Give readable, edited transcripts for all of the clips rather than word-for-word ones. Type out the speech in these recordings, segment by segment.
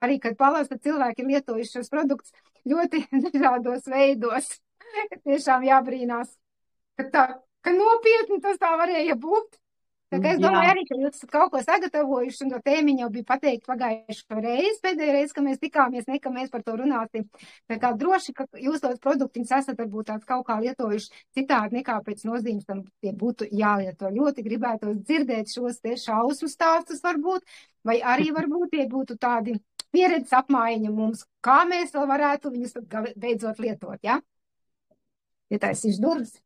Arī, kad palasta cilvēki ir lietojuši šos produktus ļoti dažādos veidos. Tiešām jābrīnās, ka nopietni tas tā varēja būt. Tā kā es Jā. domāju arī, ka jūs esat kaut ko sagatavojuši, un to tēmiņu jau bija pateikt pagājušo reizi, pēdējo reizi, kad mēs tikāmies, ne, ka mēs par to runāsim. Tā kā droši, ka jūs tos produktiņus esat varbūt tāds kaut kā lietojuši citādi nekā pēc nozīmes tam tie būtu jālieto. Ļoti gribētos dzirdēt šos te šausmu stāstus varbūt, vai arī varbūt tie būtu tādi pieredzes apmaiņa mums, kā mēs vēl varētu viņus beidzot lietot, ja? Ietaisīšu durvis.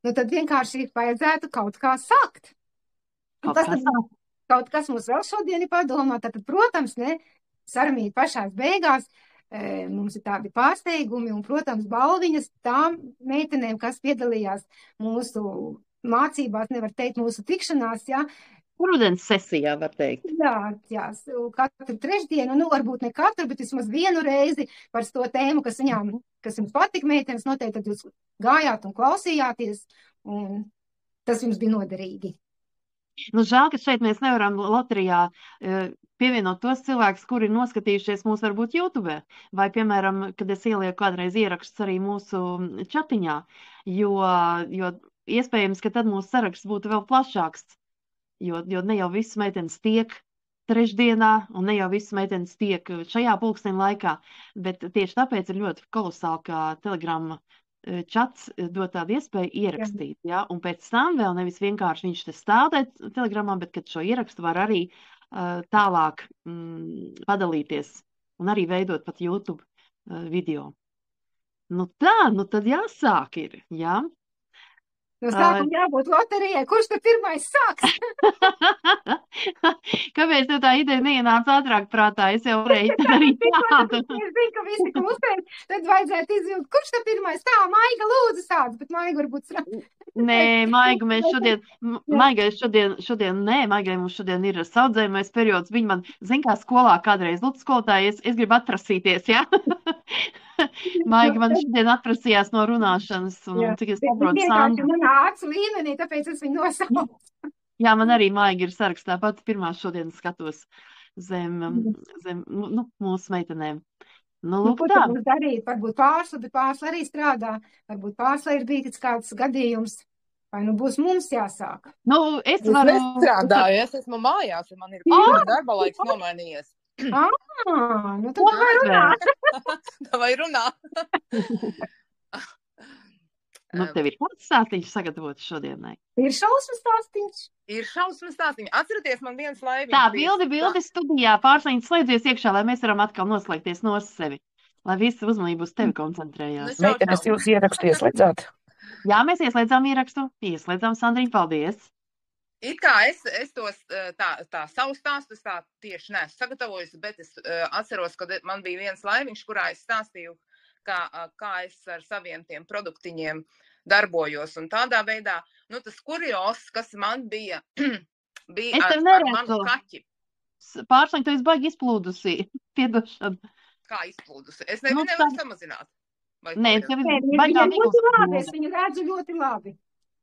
Nu, tad vienkārši vajadzētu kaut kā sākt. Kaut kas mums vēl šodien ir padomā. Tātad, protams, ne, Sarmīt pašās beigās mums ir tādi pārsteigumi un, protams, balviņas tām meitenēm, kas piedalījās mūsu mācībās, nevar teikt mūsu tikšanās, jā. Rudens sesijā, var teikt. Jā, katru trešdienu, nu, varbūt ne katru, bet vismaz vienu reizi par to tēmu, kas jums patika, meitenes, noteikti tad jūs gājāt un klausījāties, un tas jums bija noderīgi. Nu, žēl, ka šeit mēs nevaram loterijā pievienot tos cilvēkus, kuri ir noskatījušies mūs varbūt YouTube, vai, piemēram, kad es ielieku kādreiz ierakstus arī mūsu čatiņā, jo iespējams, ka tad mūsu saraksts būtu vēl plašāks. Jo ne jau visas meitenes tiek trešdienā, un ne jau visas meitenes tiek šajā pulksteņa laikā, bet tieši tāpēc ir ļoti kolosāli, ka Telegrama čats dod tādu iespēju ierakstīt, ja? Un pēc tam vēl nevis vienkārši viņš te stāvē Telegramā, bet kad šo ierakstu var arī tālāk padalīties un arī veidot pat YouTube video. Nu tad jāsāk ir, jā? No sākuma jābūt loterijai. Kurš tad pirmais sāks? Kāpēc tev tā ideja neienāca ātrāk prātā? Es jau varēju arī tādu. Es zinu, ka visi klusēs, tad vajadzētu izvilkt. Kurš tad pirmais? Tā, Maiga lūdzu sāc, bet Maiga varbūt sāc. Nē, Maiga, mēs Maigai mums šodien ir saudzējumais periods. Viņa man, zin kā skolā kādreiz Lutas skolotāja, es gribu atrasīties, jā? Maiga man šodien atprasījās no runāšanas, un cik es saprotu, Sandra. Man ācu līmenī, tāpēc es viņu nosaucu. Jā, man arī Maiga ir sarakstā, pati pirmā šodien skatos zem mūsu meitenēm. Nu, lūk, ko tad mums darīt? Varbūt Pārsla, bet Pārsla arī strādā. Varbūt Pārsla ir bijis kāds gadījums. Vai nu būs mums jāsāk? Nu, es nestrādāju, es esmu mājās, man ir darba laiks nomainījies. Nu tad vai runāt? Vai runāt? Nu, tev ir kāds stāstīņš sagatavots šodienai? Ir šausmu stāstīņš. Ir šausmu stāstīņš. Atcerieties, man viens laiviņš. Tā, bildi studijā, Pārsliņš slēdzies iekšā, lai mēs varam atkal noslēgties no sevi. Lai visa uzmanība uz tevi koncentrējās. Meitenes, jūs ierakstu ieslēdzāt? Jā, mēs ieslēdzām ierakstu. Ieslēdzām, Sandriņa, paldies. It kā es tos tā savu stāstu tā tieši neesmu sagatavojusi, bet es atceros, ka man bija viens laiviņš, kurā es stāstīju, kā es ar saviem tiem produktiņiem darbojos. Un tādā veidā, nu, tas kurios, kas man bija ar manu kaķi. Pārsliņ, tu esi baigi izplūdusi. Piedošana. Kā izplūdusi? Es nevaru samazināt. Nē, tev ir baigā miglas bildi. Es viņu redzu ļoti labi.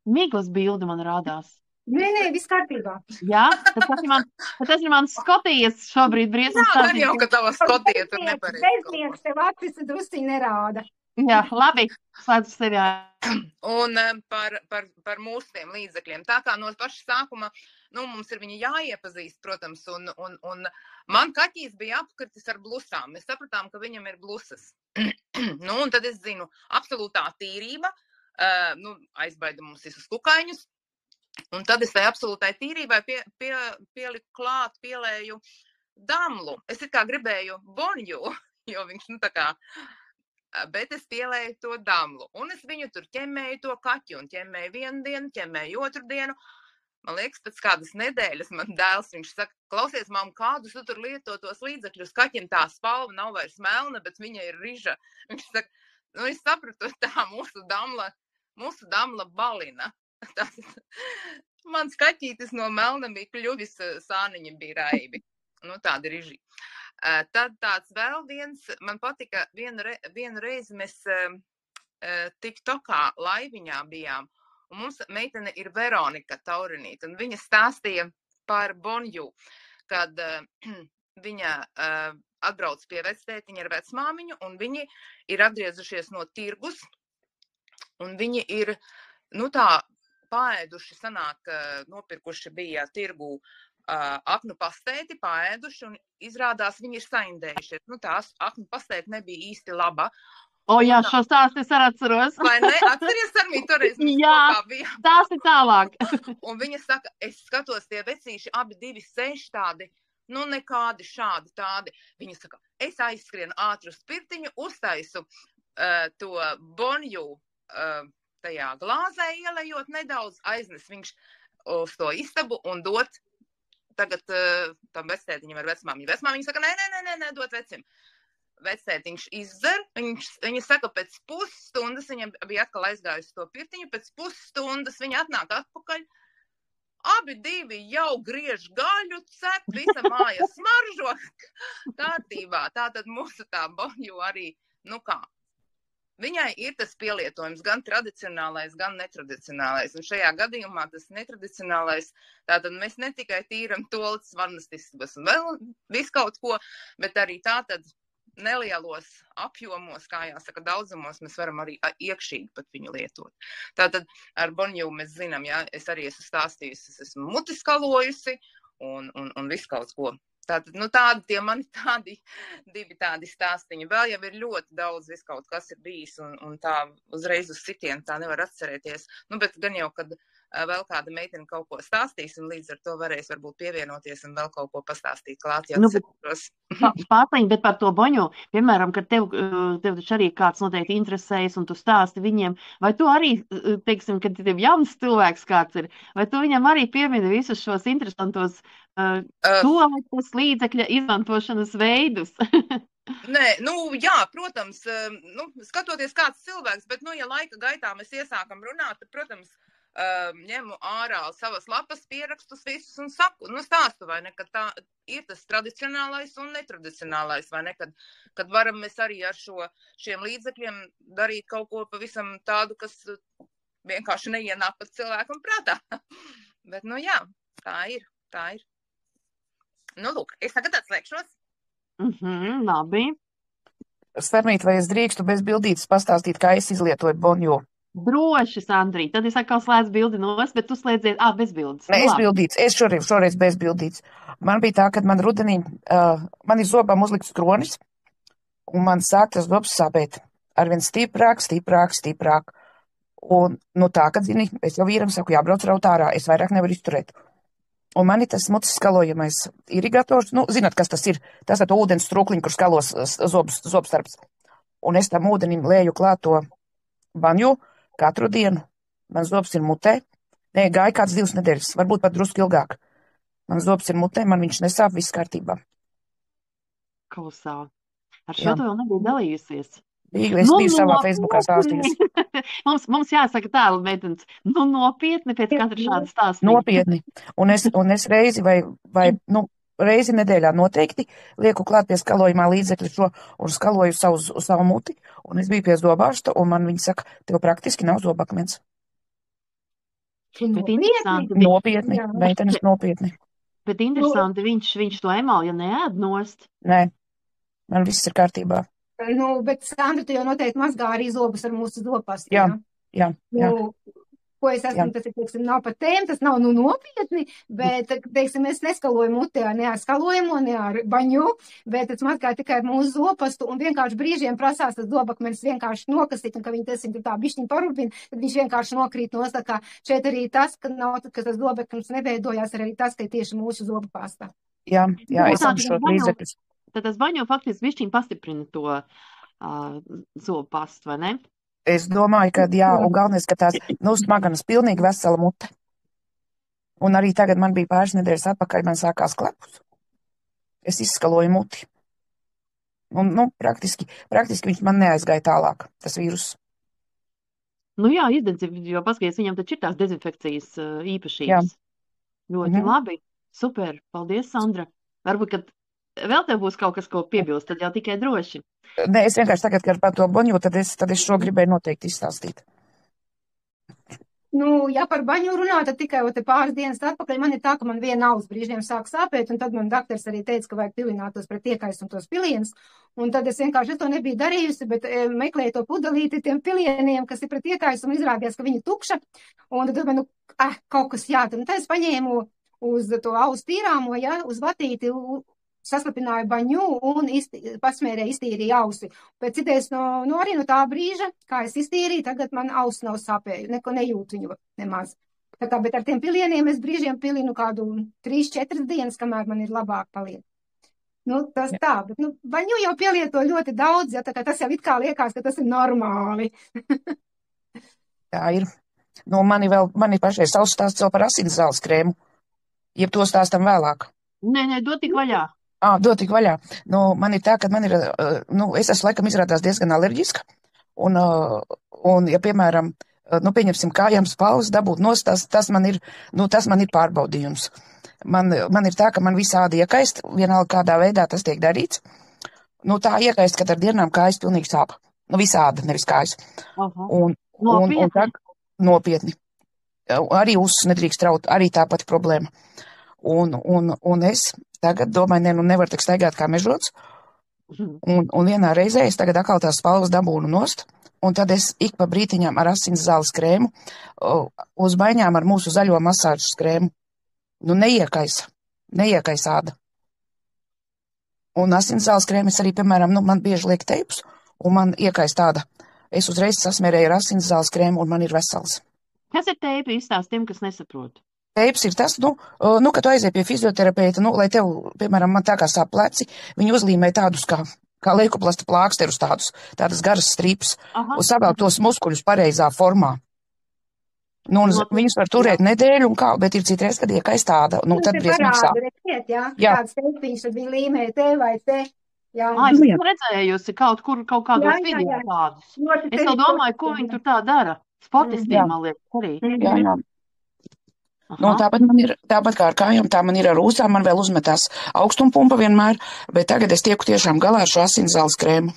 Miglas bildi man rādās. Nē, viss kārtībā. Jā, tas ir mans Skotijas šobrīd briesmas stāstījums. Jā, jau, ka tava Skotija tur nepareiz. Beznieks tev acis drusciņ nerāda. Jā, labi, slēdz sevi. Un par mūsu tiem līdzekļiem. Tā kā no paša sākuma, nu, mums ir viņi jāiepazīst, protams, un man kaķīs bija apkritis ar blusām. Mēs sapratām, ka viņam ir blusas. Nu, un tad es zinu, absolūtā tīrība, nu, aizbaida mums visus kukaiņus. Un tad es tai absolūtai tīrībai pieliku klāt, pielēju damlu. Es it kā gribēju bonju, jo viņš, nu, tā kā, bet es pielēju to damlu. Un es viņu tur ķemmēju to kaķi, un ķemmēju vienu dienu, ķemmēju otru dienu. Man liekas, pēc kādas nedēļas man dēls, viņš saka, klausies, mamma, kādus tu tur lieto tos līdzekļus, kaķim tā spalva nav vairs melna, bet viņa ir riža. Viņš saka, nu, es sapratu, tā mūsu damla balina. Mans kaķītis no melna bija kļuvis, sāniņi bija raibi. Nu, tādi riži. Tad tāds vēl viens, man patika, vienu reizi mēs TikTokā laiviņā bijām, un mums meitene ir Veronika Taurinīte, un viņa stāstīja par bonju, kad viņa atbrauc pie vectētiņa ar vecmāmiņu, un viņi ir atgriezušies no tirgus, un viņi ir, tā paēduši, sanāk, nopirkuši bija tirgū aknu pastēti, paēduši, un izrādās viņi ir saindējušies. Tās aknu pastēti nebija īsti laba. Jā, šo stāstu es arī atceros. Vai ne? Atceries, Armī, toreiz mēs Jā, bija. stāsti tālāk. Un viņa saka, es skatos, tie vecīši abi 2,6 tādi, nekādi šādi tādi. Viņa saka, es aizskrienu ātru spirtiņu, uztaisu to bonju tajā glāzē ielejot nedaudz, aiznes viņš uz to istabu un dot tagad tam vectētiņam ar vecmāmiņu. Vecmāmiņa saka, nē, dot vecim. Vectētiņš izdzer, viņa saka, pēc pusstundas, viņam bija atkal aizgājusi to pirtiņu, pēc pusstundas viņa atnāk atpakaļ, abi divi jau griež gaļu, cep, visa māja smaržo kārtībā. Tātad mūsu tā bonju arī, viņai ir tas pielietojums gan tradicionālais, gan netradicionālais. Un šajā gadījumā tas netradicionālais, tātad mēs ne tikai tīram toltas, vannas istabas un vēl visu kaut ko, bet arī tātad nelielos apjomos, kā jāsaka, daudzumos, mēs varam arī iekšīgi pat viņu lietot. Tātad ar bonju mēs zinām, es arī esmu stāstījusi, es esmu mutiskalojusi un visu kaut ko. Tātad, tādi tie mani divi tādi stāstiņi. Vēl jau ir ļoti daudz visu kaut kas ir bijis un tā uzreiz uz sitienu tā nevar atcerēties. Bet gan jau, kad vēl kāda meitene kaut ko stāstīs un līdz ar to varēs varbūt pievienoties un vēl kaut ko pastāstīt klāt, ja atceros. Pārliņ, bet par to boņu, piemēram, kad tev taču arī kāds noteikti interesējas un tu stāsti viņiem, vai tu arī, teiksim, kad tev jauns cilvēks kāds ir, vai tu viņam arī piemini visus šos interesantos toaletes līdzekļa izmantošanas veidus? Nē, jā, protams, skatoties kāds cilvēks, bet, ja laika gaitā mēs iesākam runāt, tad, protams, ņemu ārā savas lapas, pierakstus visus un saku, stāstu, vai ne, ka tā ir tas tradicionālais un netradicionālais, vai ne, kad varam mēs arī ar šiem līdzekļiem darīt kaut ko pavisam tādu, kas vienkārši neienāk pat cilvēkam prātā. Bet, jā, tā ir. Lūk, es tagad atslēgšos. Labi. Starmīt, vai es drīkstu bez bildītes pastāstīt, kā es izlietoju bonju? Droši, Sandrī. Tad es atkal slēdzu bildi nost, bet tu slēdziet, bez bildes. Nē, es bildīts. Es šoreiz bez bildītes. Man bija tā, kad man rudenī, man ir zobām uzlikts kronis, un man sāk tas zobs sāpēt. Arvien stiprāk. Un, tā, kad, zini, es jau vīram saku, jābrauc raut ārā, es vairāk nevaru izturēt. Un man ir tas mutes skalojamais irigators, zināt, kas tas ir? Tas ir to ūdens trūkliņu, kur skalos zobstarps. Un es tam ūdenim lēju klāt to banju katru dienu. Man zobs ir mutē. Nē, gāja kāds 2 nedēļas, varbūt pat drusku ilgāk. Man zobs ir mutē, man viņš nesāp, viss kārtībā. Klausā. Ar šo to vēl nebija dalījusies. Es biju savā Facebookā stāstījusi. Mums jāsaka tā, meitenes, nopietni pēc katra šāda stāsta. Nopietni. Un es reizi reizi nedēļā noteikti lieku klāt pie skalojumā līdzekļu šo un skaloju savu muti. Un es biju pie zobārsta, un man viņi saka, tev praktiski nav zobakmens. Nopietni, meitenes nopietni. Bet interesanti, viņš to emāļu neēd nost. Nē, man viss ir kārtībā. Bet Sandra, tu jau noteikti mazgā arī zobus ar mūsu zopastu. Jā. Ko es esmu, tas ir, teiksim, nav par tēmu, tas nav nopietni, bet, teiksim, es neskaloju mutē ne ar skalojamo, ne ar baņu, bet es mazgāju tikai ar mūsu zopastu un vienkārši brīžiem prasās tas zobakmenis vienkārši nokasīt, un ka viņi tas tā bišķiņ parūpina, tad viņš vienkārši nokrīt nost, tā kā šeit arī tas, ka tas zobakmenis neveidojās, arī tas, ka tieši mūsu zobu pasta. Jā, es apšot līdzekļus. Tad tas baņu faktiski bišķiņ pastiprina to zobu pastu, vai ne? Es domāju, ka jā, un galvenais, ka tās smaгаnas pilnīgi vesela mute. Un arī tagad man bija pāris nedēļas atpakaļ, man sākās klepus. Es izskaloju muti. Un, praktiski viņš man neaizgāja tālāk, tas vīrus. Jā, jo paskaties, viņam taču ir tās dezinfekcijas īpašības. Ļoti labi, super, paldies, Sandra. Varbūt, kad vēl tev būs kaut kas, ko piebilst, tad jau tikai droši. Nē, es vienkārši tagad, kad par to boņu, tad es šo gribēju noteikti izstāstīt. Nu, ja par baņu runā, tad tikai te pāris dienas atpakaļ man ir tā, ka man viena auss brīžiem sāk sāpēt, un tad man daktars arī teica, ka vajag pilinātos pret iekaisumtos pilienus, un tad es vienkārši to nebiju darījusi, bet meklēju to pudelīti tiem pilieniem, kas ir pret iekaisumu, izrādījās, ka viņi tukša, un tad man, kaut kas jādara, un tad es paņēmu uz to auss tīrāmo, ja, uz vatīti, saslapināju baņu un pasmērēju, iztīrīju ausi. Pēc citēs arī no tā brīža, kā es iztīrīju, tagad man auss nav sāpēju, neko nejūtu viņu nemaz. Tā kā, bet ar tiem pilieniem es brīžiem pilinu kādu 3-4 dienas, kamēr man ir labāk paliek. Nu, tas tā, bet baņu jau pielieto ļoti daudz, ja, tā kā tas jau it kā liekas, ka tas ir normāli. Tā ir. Nu, man ir pašai savs stāsts vēl par asinszāles krēmu. Jeb to stāstam vēlāk. Nē, dod tik vaļā. Dod tik vaļā. Nu, man ir tā, ka man ir, es esmu laikam izrādās diezgan alerģiska. Un, ja, piemēram, pieņemsim kājām spalvas dabūt nost, tas man ir pārbaudījums. Man ir tā, ka man visādi iekaist, vienalga kādā veidā tas tiek darīts. Tā iekaist, kad ar dienām kājas pilnīgi sāp. Visādi, nevis kājas. Nopietni. Arī uzs nedrīkst traut, arī tā pati problēma. Un es tagad domāju, nevar tik staigāt kā mežots. Un vienā reizē es tagad atkal tās spalvas dabūnu nost, un tad es ik pa brītiņām ar asinszāles krēmu uz baņām ar mūsu zaļo masāžas krēmu. Neiekais āda. Un asinszāles krēmas arī, piemēram, man bieži liek teipus, un man iekais tāda. Es uzreiz sasmērēju ar asinszāles krēmu, un man ir vesels. Kas ir teipi izstāst tiem, kas nesaprot? Teips ir tas, ka tu aizies pie fizioterapeita, lai tev, piemēram, man tā kā sāp pleci, viņi uzlīmē tādus kā leikoplasta plāksterus, tādas garas stripas, un savēl tos muskuļus pareizā formā. Viņus var turēt nedēļu, bet ir citreiz, kad iekais tāda, tad briesmīgi sāp. Jā. Tāds teipiņš, tad viņi līmē te vai te. Jā. Es esmu redzējusi kaut kādos video tādus. Es vēl domāju, ko viņi tur tā dara. Sportistiem, man liekas, arī. Jā. Tāpat kā ar kājām, tā man ir ar ūsām, man vēl uzmetās augstumpumpa vienmēr, bet tagad es tieku tiešām galā ar šo asinszāles krēmu.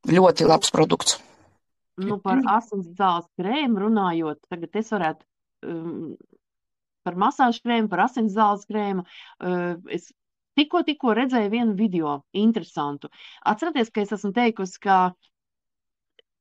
Ļoti labs produkts. Par asinszāles krēmu runājot, tagad es varētu par masāžu krēmu, par asinszāles krēmu. Es tikko redzēju vienu video, interesantu. Atcerieties, ka es esmu teikusi,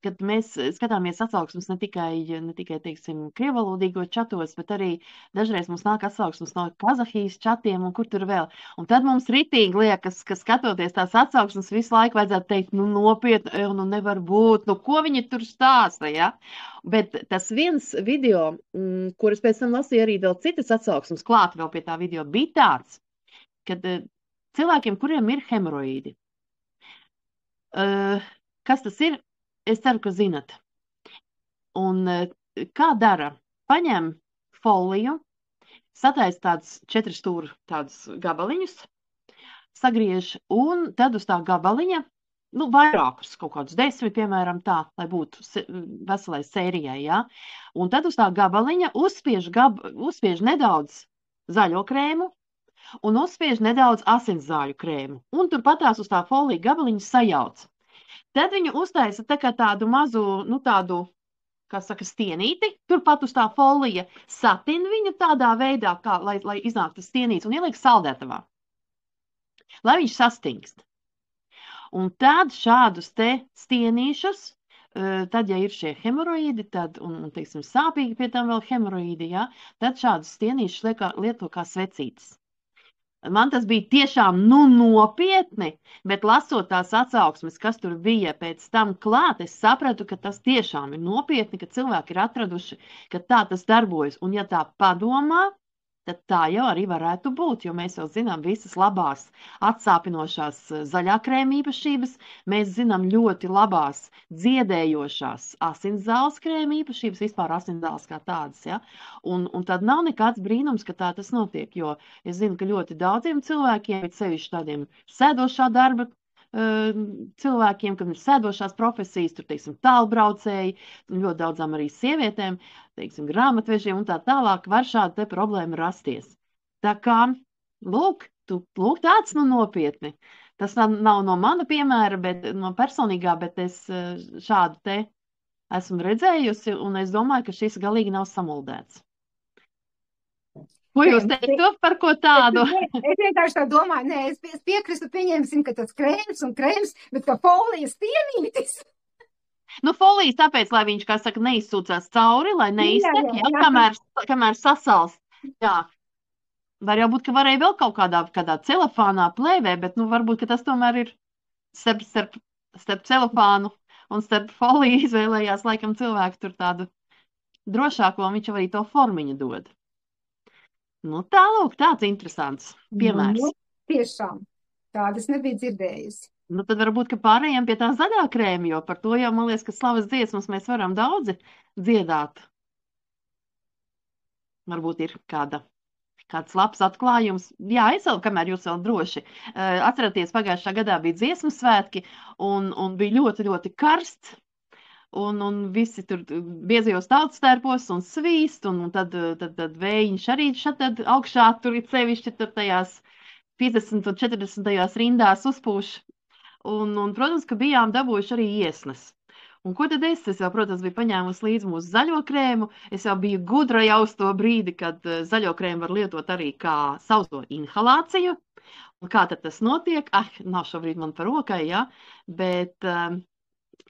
kad mēs skatāmies atsauksmes ne tikai teiksim, krievalodīgo čatos, bet arī dažreiz mums nāk atsauksmes no Kazahijas čatiem un kur tur vēl. Un tad mums ritīgi liekas, ka skatoties tās atsauksmes visu laiku vajadzētu teikt, nopietni, nevar būt, ko viņi tur stāsta, ja? Bet tas viens video, kuras pēc tam lasīju arī vēl citas atsauksmes, klāt vēl pie tā video, bija tāds, kad cilvēkiem, kuriem ir hemoroīdi, kas tas ir? Es ceru, ka zinat. Un kā dara? Paņem foliju, sataisa tādus 4 stūru tādus gabaliņus, sagriež, un tad uz tā gabaliņa, vairākus, kaut kādus 10, piemēram, tā, lai būtu veselai sērijai, ja? Un tad uz tā gabaliņa uzspiež nedaudz zaļo krēmu, un uzspiež nedaudz asinszāļu krēmu. Un turpatās uz tā folija gabaliņu sajauc. Tad viņu uztaisa tā kā tādu mazu, tādu, kā saka, stienīti, turpat uz tā folija satina viņu tādā veidā, lai iznāk tas stienīts, un ieliek saldētavā, lai viņš sastingst. Un tad šādus te stienīšus, tad, ja ir šie hemoroīdi, tad, un teiksim, sāpīgi pie tam vēl hemoroīdi, ja, tad šādus stienīšus lieto kā svecītes. Man tas bija tiešām nopietni, bet lasot tās atsauksmes, kas tur bija pēc tam klāt, es sapratu, ka tas tiešām ir nopietni, ka cilvēki ir atraduši, ka tā tas darbojas. Un ja tā padomā, tad tā jau arī varētu būt, jo mēs jau zinām visas labās atsāpinošās zaļā krēma īpašības, mēs zinām ļoti labās dziedējošās asinszāles krēma īpašības, vispār asinszāles kā tādas, ja? Un tad nav nekāds brīnums, ka tā tas notiek, jo es zinu, ka ļoti daudziem cilvēkiem, bet sevišķi tādiem sēdošā darba cilvēkiem, kam ir sēdošās profesijas, tur, teiksim, tālbraucēji, ļoti daudzām arī sievietēm, teiksim, grāmatvežiem un tā tālāk, var šāda te problēma rasties. Tā kā, lūk tāds nopietni. Tas nav no mana piemēra, bet no personīgā, bet es šādu te esmu redzējusi, un es domāju, ka šis galīgi nav samuldēts. Ko jūs teiktu par ko tādu? Es vienkārši tā domāju, nē, es piekristu, pieņemsim, ka tas krēms, bet ka folijas stienītis. Nu, folijas tāpēc, lai viņš, kā saka, neizsūcās cauri, lai neiztek, kamēr sasalst. Jā. Var jau būt, ka varēja vēl kaut kādā celofānā plēvē, bet, nu, varbūt, ka tas tomēr ir starp celofānu un starp foliju izvēlējās, laikam, cilvēku tur tādu drošāko, un viņš arī to formiņu dod. Nu, tālūk, tāds interesants piemērs. Nu, tiešām, tādas nebija dzirdējusi. Nu, tad varbūt, ka pārējām pie tā zaļā krēma, jo par to jau, man liekas, ka slavas dziesmas mēs varam daudzi dziedāt. Varbūt ir kāds labs atklājums. Jā, es vēl, kamēr jūs vēl droši. Atceraties, pagājušā gadā bija dziesmu svētki un bija ļoti, ļoti karsts. Un visi tur biezajos tautstērpos un svīst, un tad vējiņš arī šatad augšā tur ir sevišķi tur tajās 50 un 40 rindās uzpūš. Un, protams, ka bijām dabūjuši arī iesnas. Un ko tad es jau, protams, biju paņēmusi līdzi mūsu zaļo krēmu. Es jau biju gudra jau uz to brīdi, kad zaļo krēmu var lietot arī kā sauso inhalāciju. Un kā tad tas notiek? Nav šobrīd man par rokai, jā, bet,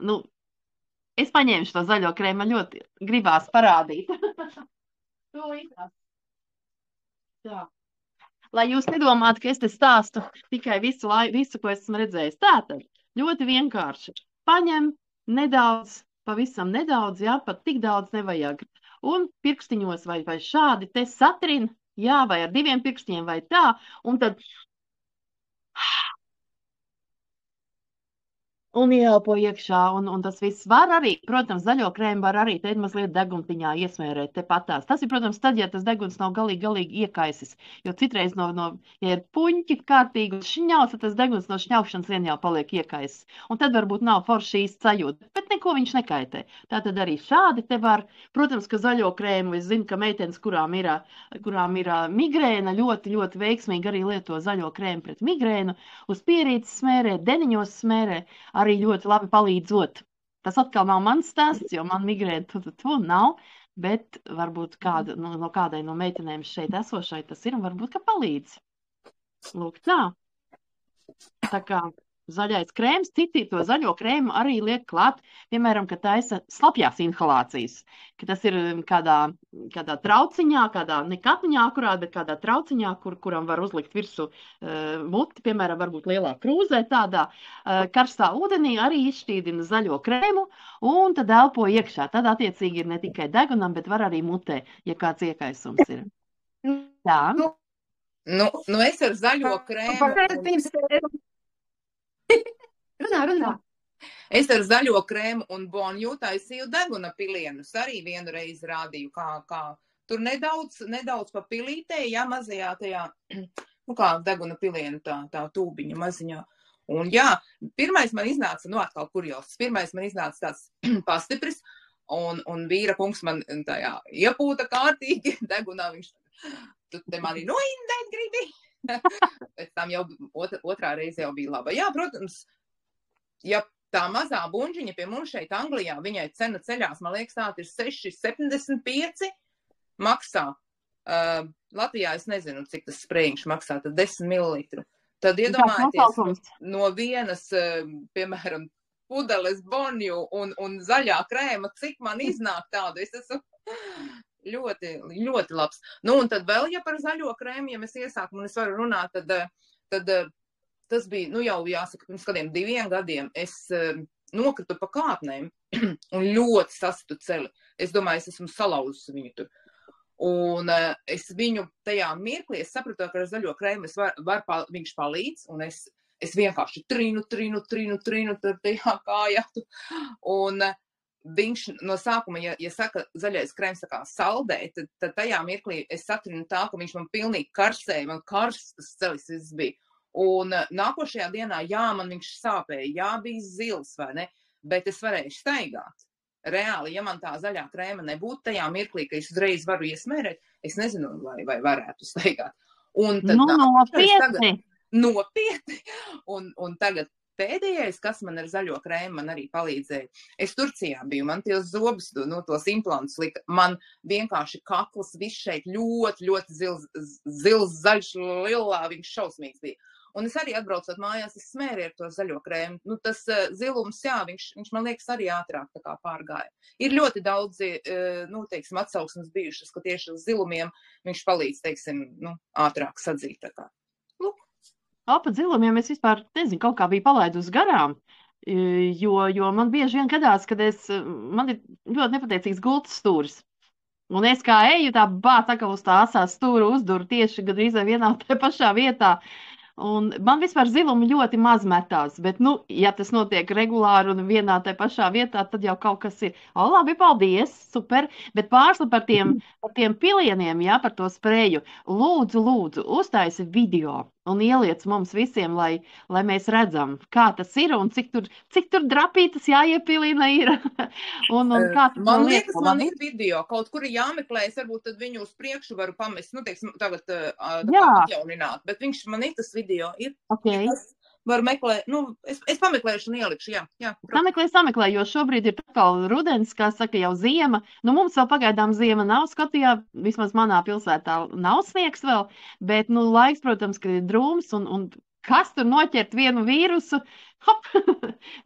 nu, es paņēmu šo zaļo krēmu, man ļoti gribās parādīt. Tā. Lai jūs nedomātu, ka es te stāstu tikai visu, ko esmu redzējis. Tātad, ļoti vienkārši. Paņem nedaudz, pavisam nedaudz, jā, pat tik daudz nevajag. Un pirkstiņos vai šādi te satrin, jā, vai ar 2 pirkstiņiem vai tā, un tad un ieelpo iekšā, un tas viss var arī, protams, zaļo krēmu var arī te mazliet deguntiņā iesmērēt te patās. Tas ir, protams, tad, ja tas deguns nav galīgi iekaisis, jo citreiz ja ir puņķi kārtīgi un šņauts, tad tas deguns no šņaušanas vien jau paliek iekaisis. Un tad varbūt nav forši īsti sajūta, bet neko viņš nekaitē. Tātad arī šādi te var, protams, ka zaļo krēmu, es zinu, ka meitenes, kurām ir migrēna, ļoti, ļoti veiksmīgi arī lieto zaļo krēmu pret migrēnu, uz pierītes smērē, deniņos smērē, arī ļoti labi palīdzot. Tas atkal nav mans stāsts, jo man migrēna tu nav, bet varbūt no kādai no meitenēm šeit esošai tas ir, un varbūt, ka palīdz. Lūk, tā. Tā kā zaļais krēms, citi to zaļo krēmu arī liek klāt, piemēram, ka taisa slapjās inhalācijas, ka tas ir kādā trauciņā, ne katniņā akurāt, bet kādā trauciņā, kuram var uzlikt virsū muti, piemēram, varbūt lielā krūzē tādā karstā ūdenī arī izšķīdina zaļo krēmu un tad elpo iekšā. Tad attiecīgi ir ne tikai degunam, bet var arī mutē, ja kāds iekaisums ir. Tā. Nu es ar zaļo krēmu... Runā. Es ar zaļo krēmu un bonju taisīju deguna pilienus. Arī vienu reizi rādīju, kā tur nedaudz pa pilītē, jā, mazajā tajā, kā deguna pilienu tā tūbiņa maziņā. Un jā, pirmais man iznāca, atkal kurjos, pirmais man iznāca tāds pastipris, un vīra kungs man tajā iepūta kārtīgi degunā, viņš, tu te mani noindēt gribi. Pēc tam jau otrā reize jau bija laba. Jā, protams, ja tā mazā bunžiņa pie mums šeit Anglijā, viņai cena ceļās, man liekas, tā ir 6,75 maksā. Latvijā es nezinu, cik tas sprējiņš maksā, tad 10 ml. Tad iedomājieties no vienas, piemēram, pudeles bonju un zaļā krēma, cik man iznāk tādu. Es esmu ļoti, ļoti labs. Nu, un tad vēl, ja par zaļo krēmu, ja mēs iesākam, un es varu runāt, tad tas bija, jau jāsaka, pirms kādiem 2 gadiem, es nokritu pa kāpnēm un ļoti sasitu celi. Es domāju, es esmu salauzusi viņu tur. Un es viņu tajā mirklī, es sapratu, ka ar zaļo krēmu viņš palīdz, un es vienkārši trinu tur tajā kājā. Un viņš no sākuma, ja saka zaļais krēms tā kā saldē, tad tajā mirklī es satrinu tā, ka viņš man pilnīgi karsēja, man karstas celis viss bija. Un nākošajā dienā, jā, man viņš sāpēja, jā, bija zils, vai ne, bet es varēju staigāt. Reāli, ja man tā zaļā krēma nebūtu tajā mirklī, ka es uzreiz varu iesmērēt, es nezinu, vai varētu staigāt. Un tad nopietni. Nopietni. Un tagad pēdējais, kas man ar zaļo krēmu man arī palīdzēja. Es Turcijā biju, man tie zobus, tos implantus lika. Man vienkārši kakls viss šeit ļoti zils, zaļš, lilā, viņš šausmīgs bija. Un es arī atbraucot mājās, es smēru ar to zaļo krēmu. Nu, tas zilums, jā, viņš man liekas arī ātrāk tā kā pārgāja. Ir ļoti daudzi, teiksim, atsauksmes bijušas, ka tieši uz zilumiem viņš palīdz, teiksim, ātrāk sadzīt tā kā. Pat zilumiem es vispār nezinu, kaut kā biju palaidus garām, jo man bieži vien gadās, kad man ir ļoti nepateicīgs gultas stūris. Un es kā eju, tā bāt atkal uz tā asā stūra uzduru tieši gandrīz vienā tā pašā vietā. Un man vispār zilumi ļoti maz metās, bet, ja tas notiek regulāri un vienā tai pašā vietā, tad jau kaut kas ir. Labi, paldies, super, bet pārsla par tiem pilieniem, jā, par to spreju. Lūdzu, uztaisi video un ieliec mums visiem, lai mēs redzam, kā tas ir un cik tur drapītas jāiepilina ir. un kā tas man liekas, man ir video, kaut kur jāmeklē, es varbūt tad viņu uz priekšu varu pamest, teiksim, tagad atjaunināt, bet viņš man ir tas video ir. Okay. Var meklēt, es pameklēšu un ielikšu, jā. Sameklē, jo šobrīd ir atkal rudens, kā saka, jau ziema. Mums vēl pagaidām ziema nav Skotijā, vismaz manā pilsētā nav sniegs vēl, bet, laiks, protams, ka ir drūms un kas tur noķert vienu vīrusu? Hop,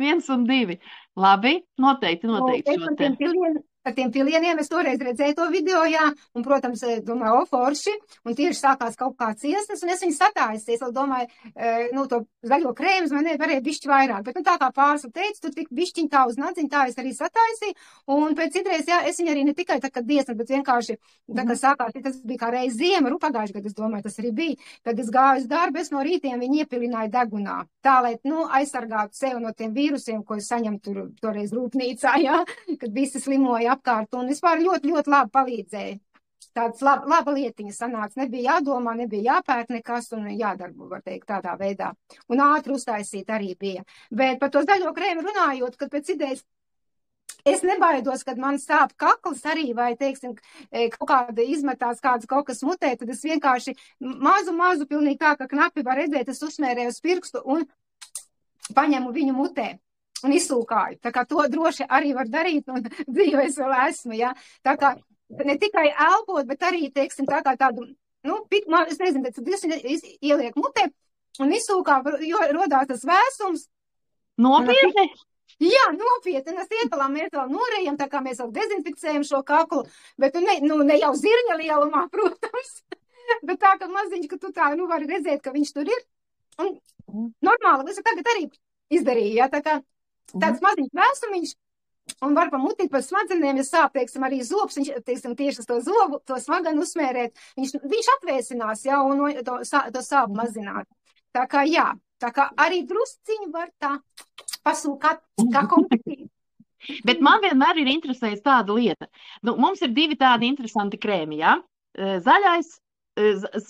1 un 2. Labi, noteikti šo te. Ar tiem pilieniem es toreiz redzēju to video, jā, un, protams, domāju, forši, un tieši sākās kaut kāds iesnes, un es viņu satājusies, es vēl domāju, to zaļo krēmus man varēja bišķi vairāk, bet, tā kā pārsla teica, tu tik bišķiņ tā uz nadziņ, tā es arī satājusi, un pēc citreiz, jā, es viņu arī ne tikai tā, kad diesnes, bet vienkārši, tā kā sākās, tas bija kā reiz ziema, pagājuši, kad es domāju, tas arī bija, kad es gāju uz darbu, es no rītiem viņu iepilināju degunā, tā, lai, aizsargātu sevi no tiem vīrusiem, ko es saņemu toreiz rūpnīcā, jā, kad visi slimoja apkārt, un vispār ļoti labi palīdzēja. Tāds laba lietiņa sanāca, nebija jādomā, nebija jāpērk nekas un jādarbu, var teikt, tādā veidā. Un ātri uztaisīt arī bija. Bet par to zaļo krēmu runājot, kad pēc idejas es nebaidos, kad man sāp kakls arī, vai, teiksim, kaut kāda izmetās kaut kas mutē, tad es vienkārši mazu, pilnīgi tā, ka knapi var redzēt, es uzsmērēju uz pirkstu un paņemu viņu mutē. Un izsūkāju. Tā kā to droši arī var darīt, un dzīvē es vēl esmu, jā. Tā kā ne tikai elpot, bet arī, teiksim, tā kā tādu, es nezinu, bet tad ieliek mutē un izsūkā, jo rodās tas vēsums. Nopietni? Jā, nopietni. Mēs ietalām, mēs vēl norejam, tā kā mēs vēl dezinficējam šo kaklu, bet ne jau zirņa lielumā, protams, bet tā, ka maziņš, ka tu tā, vari redzēt, ka viņš tur ir. Un normāli, es tagad arī izdarīju, jā, tā kā tāds maziņš vēsumiņš, un var pamutīt par smadzenēm, ja sāp, teiksim, arī zobs, viņš, teiksim, tieši to zobu, to smaganu uzmērēt, viņš atvēsinās, jā, un to sāp mazināt. Tā kā, jā, tā kā arī drusciņi var tā pasūkāt, kā kompetīt. Bet man vienmēr ir interesējusi tāda lieta. Mums ir 2 tādi interesanti krēmi, jā? Zaļais,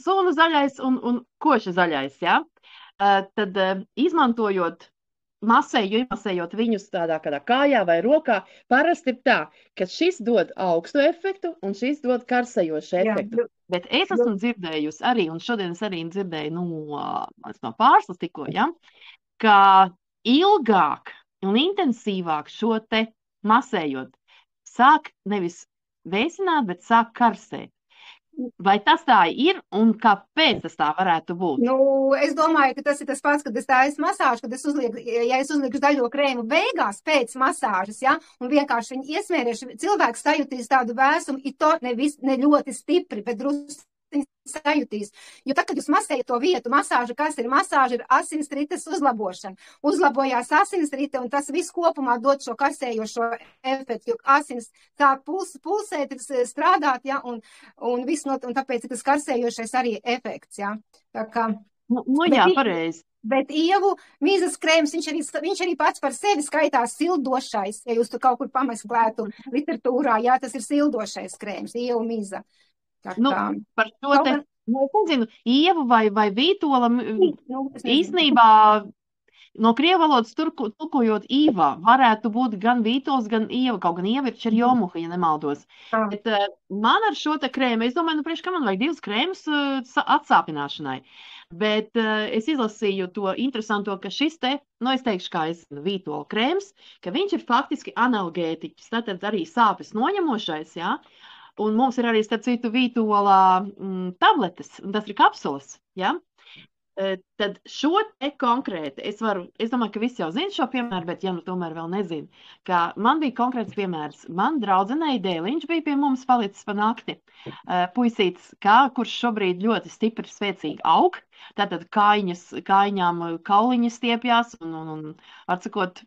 sunu zaļais un koša zaļais, jā? Tad izmantojot masējot viņus tādā kādā kājā vai rokā, parasti ir tā, ka šis dod augstu efektu un šis dod karsējošu efektu. Bet es esmu dzirdējusi arī, un šodien es arī dzirdēju no pārslas tikko, ja, ka ilgāk un intensīvāk šo te masējot sāk nevis vēsināt, bet sāk karsēt. Vai tas tā ir un kāpēc tas tā varētu būt? Es domāju, ka tas ir tas pats, kad es tāju masāžu, kad es uzlieku zaļo krēmu beigās pēc masāžas, ja, un vienkārši viņu iesmēriešu, cilvēks sajutīs tādu vēsumu, ne ļoti stipri, bet drusku sajutīs. Jo tad, kad jūs masējat to vietu, masāža, kas ir masāža, ir asinsrites uzlabošana. Uzlabojās asinsrite, un tas viss kopumā dod šo karsējošo efektu, jo asins sāk pulsēt, strādāt, ja, un tāpēc ir tas karsējošais arī efekts, ja. Tā kā, jā, pareizi. Bet ievu mīzas krēms, viņš arī pats par sevi skaitās sildošais, ja jūs tur kaut kur pameklētu literatūrā, jā, tas ir sildošais krēms, ievu mīza. Par šo te, es nezinu, ievu vai vītola, īstenībā no krievu valodas tulkojot īvā, varētu būt gan vītols, gan ieva, kaut gan ieva ir čerjomuha, ja nemaldos. Bet man ar šo te krēmu, es domāju, priekš, ka man vajag 2 krēmus atsāpināšanai. Bet es izlasīju to interesanto, ka šis te, nu es teikšu, kā es vītola krēms, ka viņš ir faktiski analgētiķis, tātad arī sāpes noņemošais, jā. Un mums ir arī, starp citu, vītola tabletes, un tas ir kapsulas, jā. Tad šo te konkrēti, es domāju, ka visi jau zina šo piemēru, bet ja nu tomēr vēl nezinu, ka man bija konkrēts piemērs. Man draudzenei dēliņš bija pie mums palicis pa nakti. Puisītis, kurš šobrīd ļoti stipri spēcīgi aug, tātad kājiņām kauliņas stiepjās un atsakot,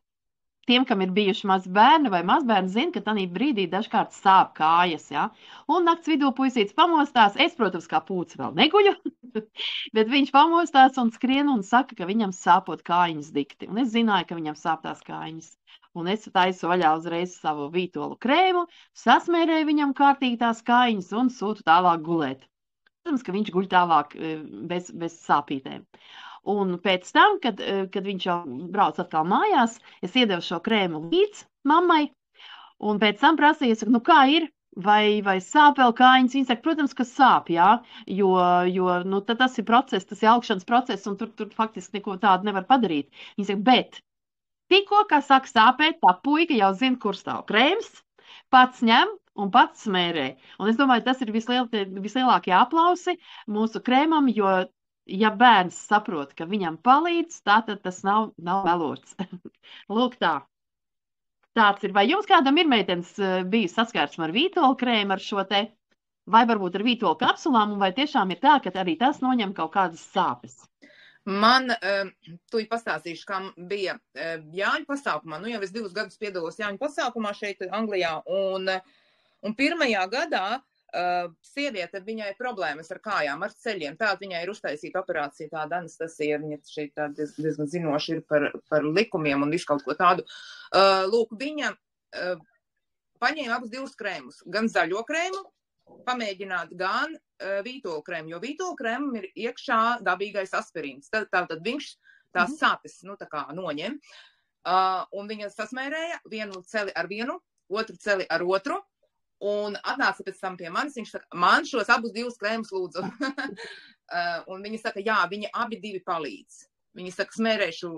tiem, kam ir bijuši mazbērni vai mazbērni, zina, ka tādā brīdī dažkārt sāp kājas, ja? Un nakts vidū puisītis pamostās, es, protams, kā pūcis vēl neguļu, bet viņš pamostās un skrien un saka, ka viņam sāpot kājiņas dikti. Un es zināju, ka viņam sāp tās kājiņas. Un es taisu vaļā uzreiz savu vītolu krēmu, sasmērēju viņam kārtīgi tās kājiņas un sūtu tālāk gulēt. Protams, ka viņš guļ tālāk bez sāpītēm. Un pēc tam, kad viņš jau brauc atkal mājās, es iedevu šo krēmu līdz mammai, un pēc tam prasīju, saku, nu kā ir, vai sāp vēl kājiņas? Viņa saka, protams, ka sāp, jā, jo nu, tas ir process, tas ir augšanas process, un tur faktiski neko tādu nevar padarīt. Viņa saka, bet tikko, kā saka sāpēt, tā puika jau zina, kur stāv krēms, pats ņem un pats smērē. Un es domāju, tas ir vislielākie aplausi mūsu krēmam, jo ja bērns saprot, ka viņam palīdz, tātad tas nav melots. Lūk tā. Tāds ir. Vai jums kādam ir meitenes bijis saskarsme ar vītolu krēmu, ar šo te, vai varbūt ar vītolu kapsulām, un vai tiešām ir tā, ka arī tas noņem kaut kādas sāpes? Man, tu pastāstīšu, kam bija Jāņu pasākumā. Nu jau es 2 gadus piedalos Jāņu pasākumā šeit Anglijā, un pirmajā gadā sieviete, viņai ir problēmas ar kājām, ar ceļiem. Tāda viņai ir uztaisīta operācija, tāda Anastasija, viņa šeit diezgan zinoši ir par likumiem un visu kaut ko tādu. Lūk, viņa paņēma abus 2 krēmus, gan zaļo krēmu, pamēģināt gan vītolu krēmu, jo vītolu krēmam ir iekšā dabīgais aspirīns. Tātad viņš tās sāpes, nu tā kā noņem. Un viņa sasmērēja vienu celi ar vienu, otru celi ar otru. Un atnāca pēc tam pie manis, viņš saka, man šos abus 2 krēmus lūdzu. Un viņa saka, jā, viņi abi 2 palīdz. Viņi saka, smērēšu,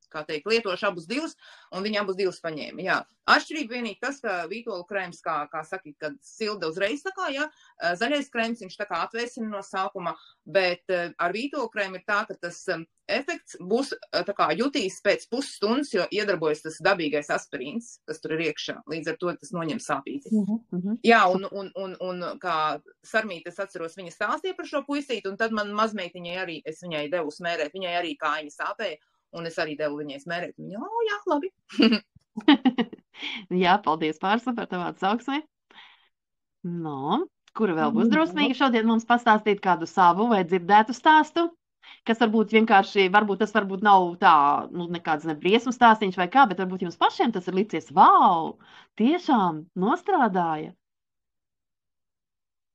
kā teikt, lietošu abus 2, un viņi abus 2 paņēma, jā. Atšķirība vienīgi tas, ka vītolu krēms, kā saka, kad silda uzreiz tā kā, jā, zaļais krēms, viņš tā kā atvēsina no sākuma, bet ar vītolu krēmu ir tā, ka tas efekts būs tā kā jutīs pēc pusstundas, jo iedarbojas tas dabīgais aspirīns, kas tur ir iekšā. Līdz ar to tas noņem sāpīti. Jā, un kā Sarmīte, es atceros, viņa stāstīja par šo puisīti, un tad man mazmeitiņai arī, es viņai devu smērēt, viņai arī kājiņa sāpēja, un es arī devu viņai smērēt. Viņa, jā, labi. Jā, paldies Pārsla par tavu atsauksmi. No, kura vēl būs drosmīga šodien mums pastāstīt kādu savu vai dzirdētu stāstu, kas varbūt vienkārši, tas varbūt nav tā, nu, nekāds ne briesmu stāstīņš vai kā, bet varbūt jums pašiem tas ir licies, vau, tiešām nostrādāja.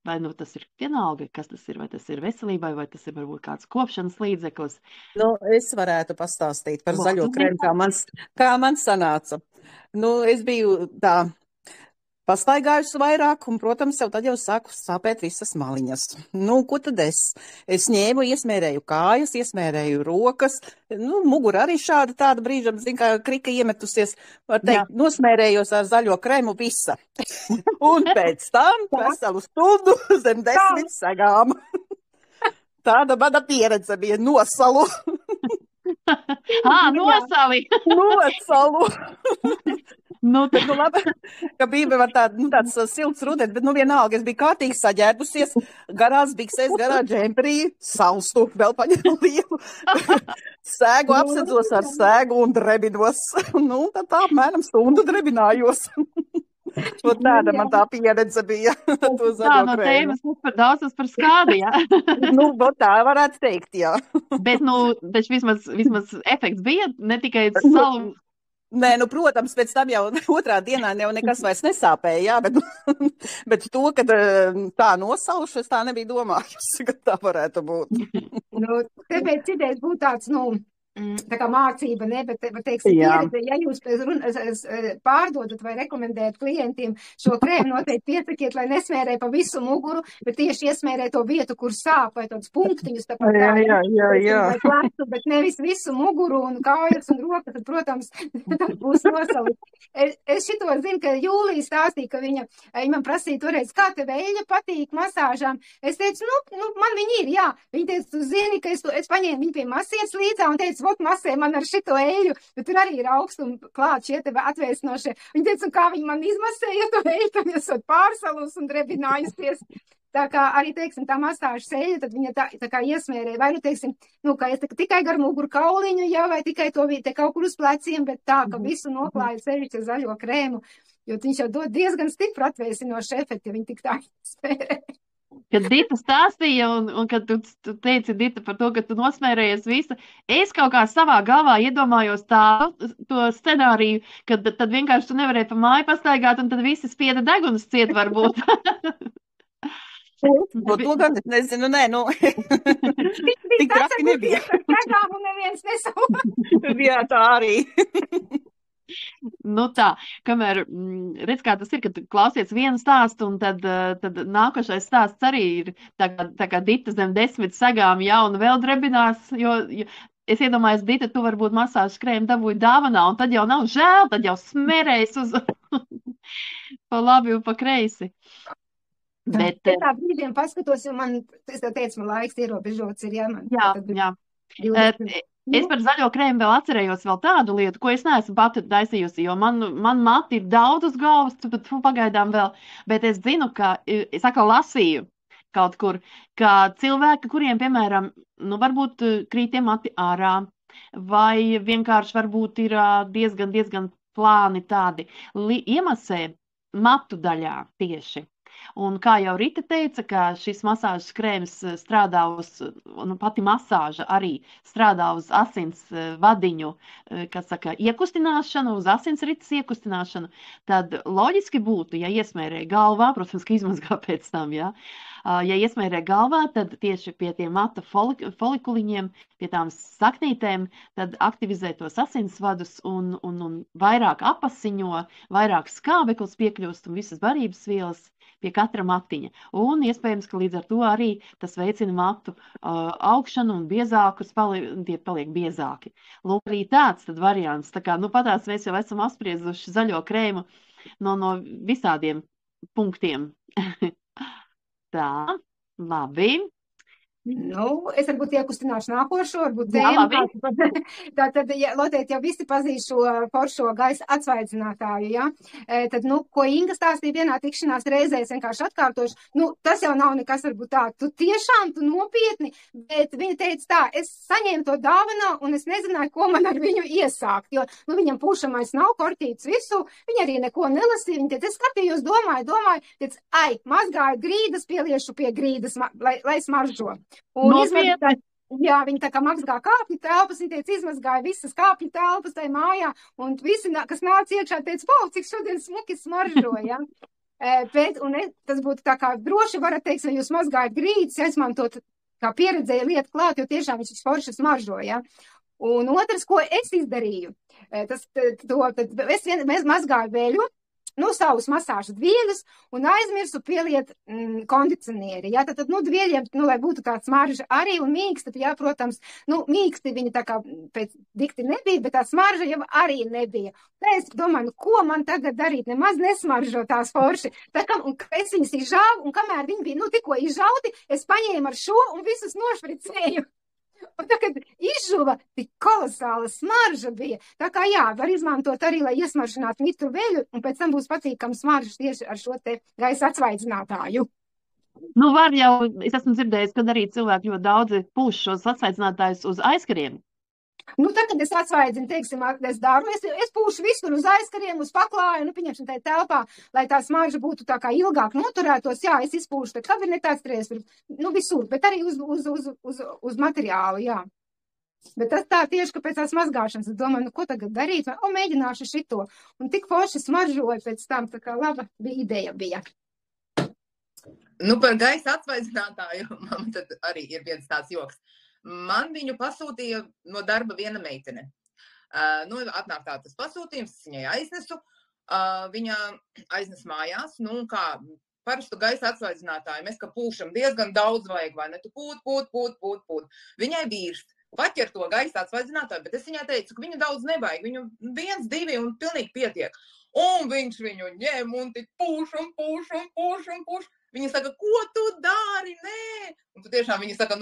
Vai nu tas ir vienalga, kas tas ir, vai tas ir veselībai, vai tas ir varbūt kāds kopšanas līdzeklis? Nu, es varētu pastāstīt par zaļo krēmu, kā man sanāca. Nu, es biju tā pastaigājusi vairāk, un, protams, tad jau sāku sāpēt visas maliņas. Nu, ko tad es? Es ņēmu, iesmērēju kājas, iesmērēju rokas, nu, mugura arī tāda brīžam, zin, kā krika iemetusies, var teikt, nosmērējos ar zaļo krēmu visa. Un pēc tam veselu stundu zem 10 segām. Tāda mana pieredze bija nosalu. Nosali! Nosalu! Nu, tad, labi, ka bija tāds silts rudens, bet, vienalga, es biju kārtīgi saģērbusies, garās biksēs, garā džemperī, salstu, vēl paņēmu lielu, sēgu apsedzos ar sēgu un drebinos. Nu, tad tā apmēram stundu drebinājos. Tāda man tā pieredze bija. Tā no tēmas par daudz, tas par skādi, jā. Nu, tā varētu teikt, jā. Bet, taču vismaz efekts bija, ne tikai salu. Nē, protams, pēc tam jau otrā dienā jau nekas vairs nesāpēja, jā, bet to, ka tā nosaušu, es tā nebiju domājusi, ka tā varētu būt. Tāpēc idejas būtu tāds, tā kā mācība, ne, bet, teiksim, pieredze, ja jūs pārdodat vai rekomendējat klientiem šo krēmu, noteikti piesakiet, lai nesmērē pa visu muguru, bet tieši iesmērē to vietu, kur sāp, vai tādus punktiņus, tāpat tā, vai plecu, bet nevis visu muguru un kājas un rokas, tad, protams, būs nosalikt. Es šito zinu, ka Jūlija stāstīja, ka viņa man prasīja toreiz, kā tev eļļa patīk masāžām. Es teicu, man viņa ir, jā. Viņa teica, tu zini, ka es paņēmu viņu pie masietes līdzā un teicu, vot masē man ar šito eļu, bet tur arī ir augstumi klāt šie te atvēsinošie. Viņa teica, un kā viņa man izmasēja to eļu, tad esot pārsalus un drebinājusies. Tā kā arī, teiksim, tā masāžas eļa, tad viņa tā kā iesmērē, vai, teiksim, kā es tikai gar muguru kauliņu, jā, vai tikai to te kaut kur uz pleciem, bet tā, ka visu noklāja sevišķi ar zaļo krēmu, jo viņš jau dod diezgan stipru atvēsinošu efektu, ja viņi tik tā iesmērē. Kad Dita stāstīja, un kad tu teici, Dita, par to, ka tu nosmērējies visu, es kaut kā savā galvā iedomājos to scenāriju, kad tad vienkārši tu nevarēji pa māju pastaigāt, un tad visi spieda degunas ciet varbūt. To gan es nezinu, tik traki nebija. Degām un neviens nesavu. Jā, tā arī. Tā, kamēr, redz, kā tas ir, kad klausies vienu stāstu, un tad nākošais stāsts arī ir tā kā Dita zem 10 sagām, jā, un vēl drebinās, jo es iedomājos, Dita, tu varbūt masāžas krēmu dabūji dāvanā, un tad jau nav žēl, tad jau smerēs uz pa labi un pa kreisi. Bet tā brīdiem paskatos, jo es tev teicu, man laiks ierobežots ir, jā. Es par zaļo krēmu vēl atcerējos vēl tādu lietu, ko es neesmu pati taisījusi, jo man mati ir daudz uz galvas, pagaidām vēl, bet es zinu, ka, es atkal lasīju kaut kur, ka cilvēki, kuriem, piemēram, varbūt krīt tie mati ārā, vai vienkārši varbūt ir diezgan plāni tādi, iemasē matu daļā tieši. Un kā jau Rita teica, ka šis masāžas krēms strādā pati masāža arī strādā uz asins vadiņu, iekustināšanu, uz asinsrites iekustināšanu, tad loģiski būtu, ja iesmērē galvā, protams, ka izmazgā pēc tam, ja iesmērē galvā, tad tieši pie tiem mata folikuliņiem, pie tām saknītēm, tad aktivizē tos asinsvadus un vairāk apasiņo, vairāk skābeklis piekļūst un visas barības vielas pie katra matiņa. Un iespējams, ka līdz ar to arī tas veicina matu augšanu un biezākus, tie paliek biezāki. Lūk, arī tāds tad variants. Tā kā, patās mēs jau esam apspriezuši zaļo krēmu no visādiem punktiem. Tā, labi. Es varbūt iekustināšu nākošo, varbūt tēmu. Tātad, noteikti jau visi pazīst šo foršo gaisa atsvaidzinātāju, ja? Tad, ko Inga stāstīja vienā tikšanās reizē, es vienkārši atkārtošu, tas jau nav nekas varbūt tā, tu nopietni, bet viņa teica tā, es saņēmu to dāvanā un es nezināju, ko man ar viņu iesākt, jo, viņam pušamais nav kortīts visu, viņa arī neko nelasīja, viņa teica, es skatījos, domāju, teica, mazgāju grīdas, pieliešu pie grīdas, lai smaržo. Un viņi tā kā mazgā kāpņu telpas, viņi teica, izmazgāja visas kāpņu telpas tajā mājā, un visi, kas nāca iekšā, teica, cik šodien smuki smaržo, ja? Tas būtu tā kā droši varat teikt, ja jūs mazgājat grīdas, izmantot kā pieredzēja lietu klāt, jo tiešām viņš forši smaržo, ja? Un otrs, ko es izdarīju, es mazgāju veļu, savus masāžas dvieļus un aizmirsu pieliet kondicionieri. Ja? Tad dvieļiem, lai būtu tāds smarža arī un mīksta, ja, protams, mīksti viņi tā kā pēc dikti nebija, bet tā smarža jau arī nebija. Tā es domāju, ko man tagad darīt, nemaz nesmaržo tās forši. Tā kā, un es viņas izžāvu, un kamēr viņi bija, tikko izžauti, es paņēmu ar šo un visus nošpricēju. Un tā, kad izžuva, tik kolosāla smarža bija. Tā kā jā, var izmantot arī, lai iesmaržinātu mitru veļu, un pēc tam būs patīkam smaržas tieši ar šo te gaisa atsvaidzinātāju. Var jau, es esmu dzirdējis, kad arī cilvēki ļoti daudzi pūš šos atsvaidzinātājus uz aizkariem. Tā, kad es atsvaidzinu, teiksim, es daru, es pūšu visur uz aizkariem, uz paklāju, pieņemsim tajā telpā, lai tā smarža būtu tā kā ilgāk noturētos, jā, es izpūšu, tad kabinetā strēs, visur, bet arī uz materiālu, jā. Bet tas tā tieši, ka pēc tās mazgāšanas, es domāju, ko tagad darīt, mēģināšu šito, un tik forši smaržoju pēc tam, tā kā laba ideja bija. Par gaisa atsvaidzinātāju, man tad arī ir viens tāds joks. Man viņu pasūtīja no darba viena meitene. Atnāk tā tas pasūtījums, es viņai aiznesu, viņa aiznes mājās, un kā parastu gaisa atsvaidzinātāju, mēs kā pūšam diezgan daudz vajag, vai ne, tu pūt. Viņai vīrs paķer to gaisa atsvaidzinātāju, bet es viņai teicu, ka viņu daudz nevajag, viņu 1, 2 un pilnīgi pietiek. Un viņš viņu ņem un tik pūš. Viņa saka, ko tu dari? Nē! Un tu tiešām viņa saka,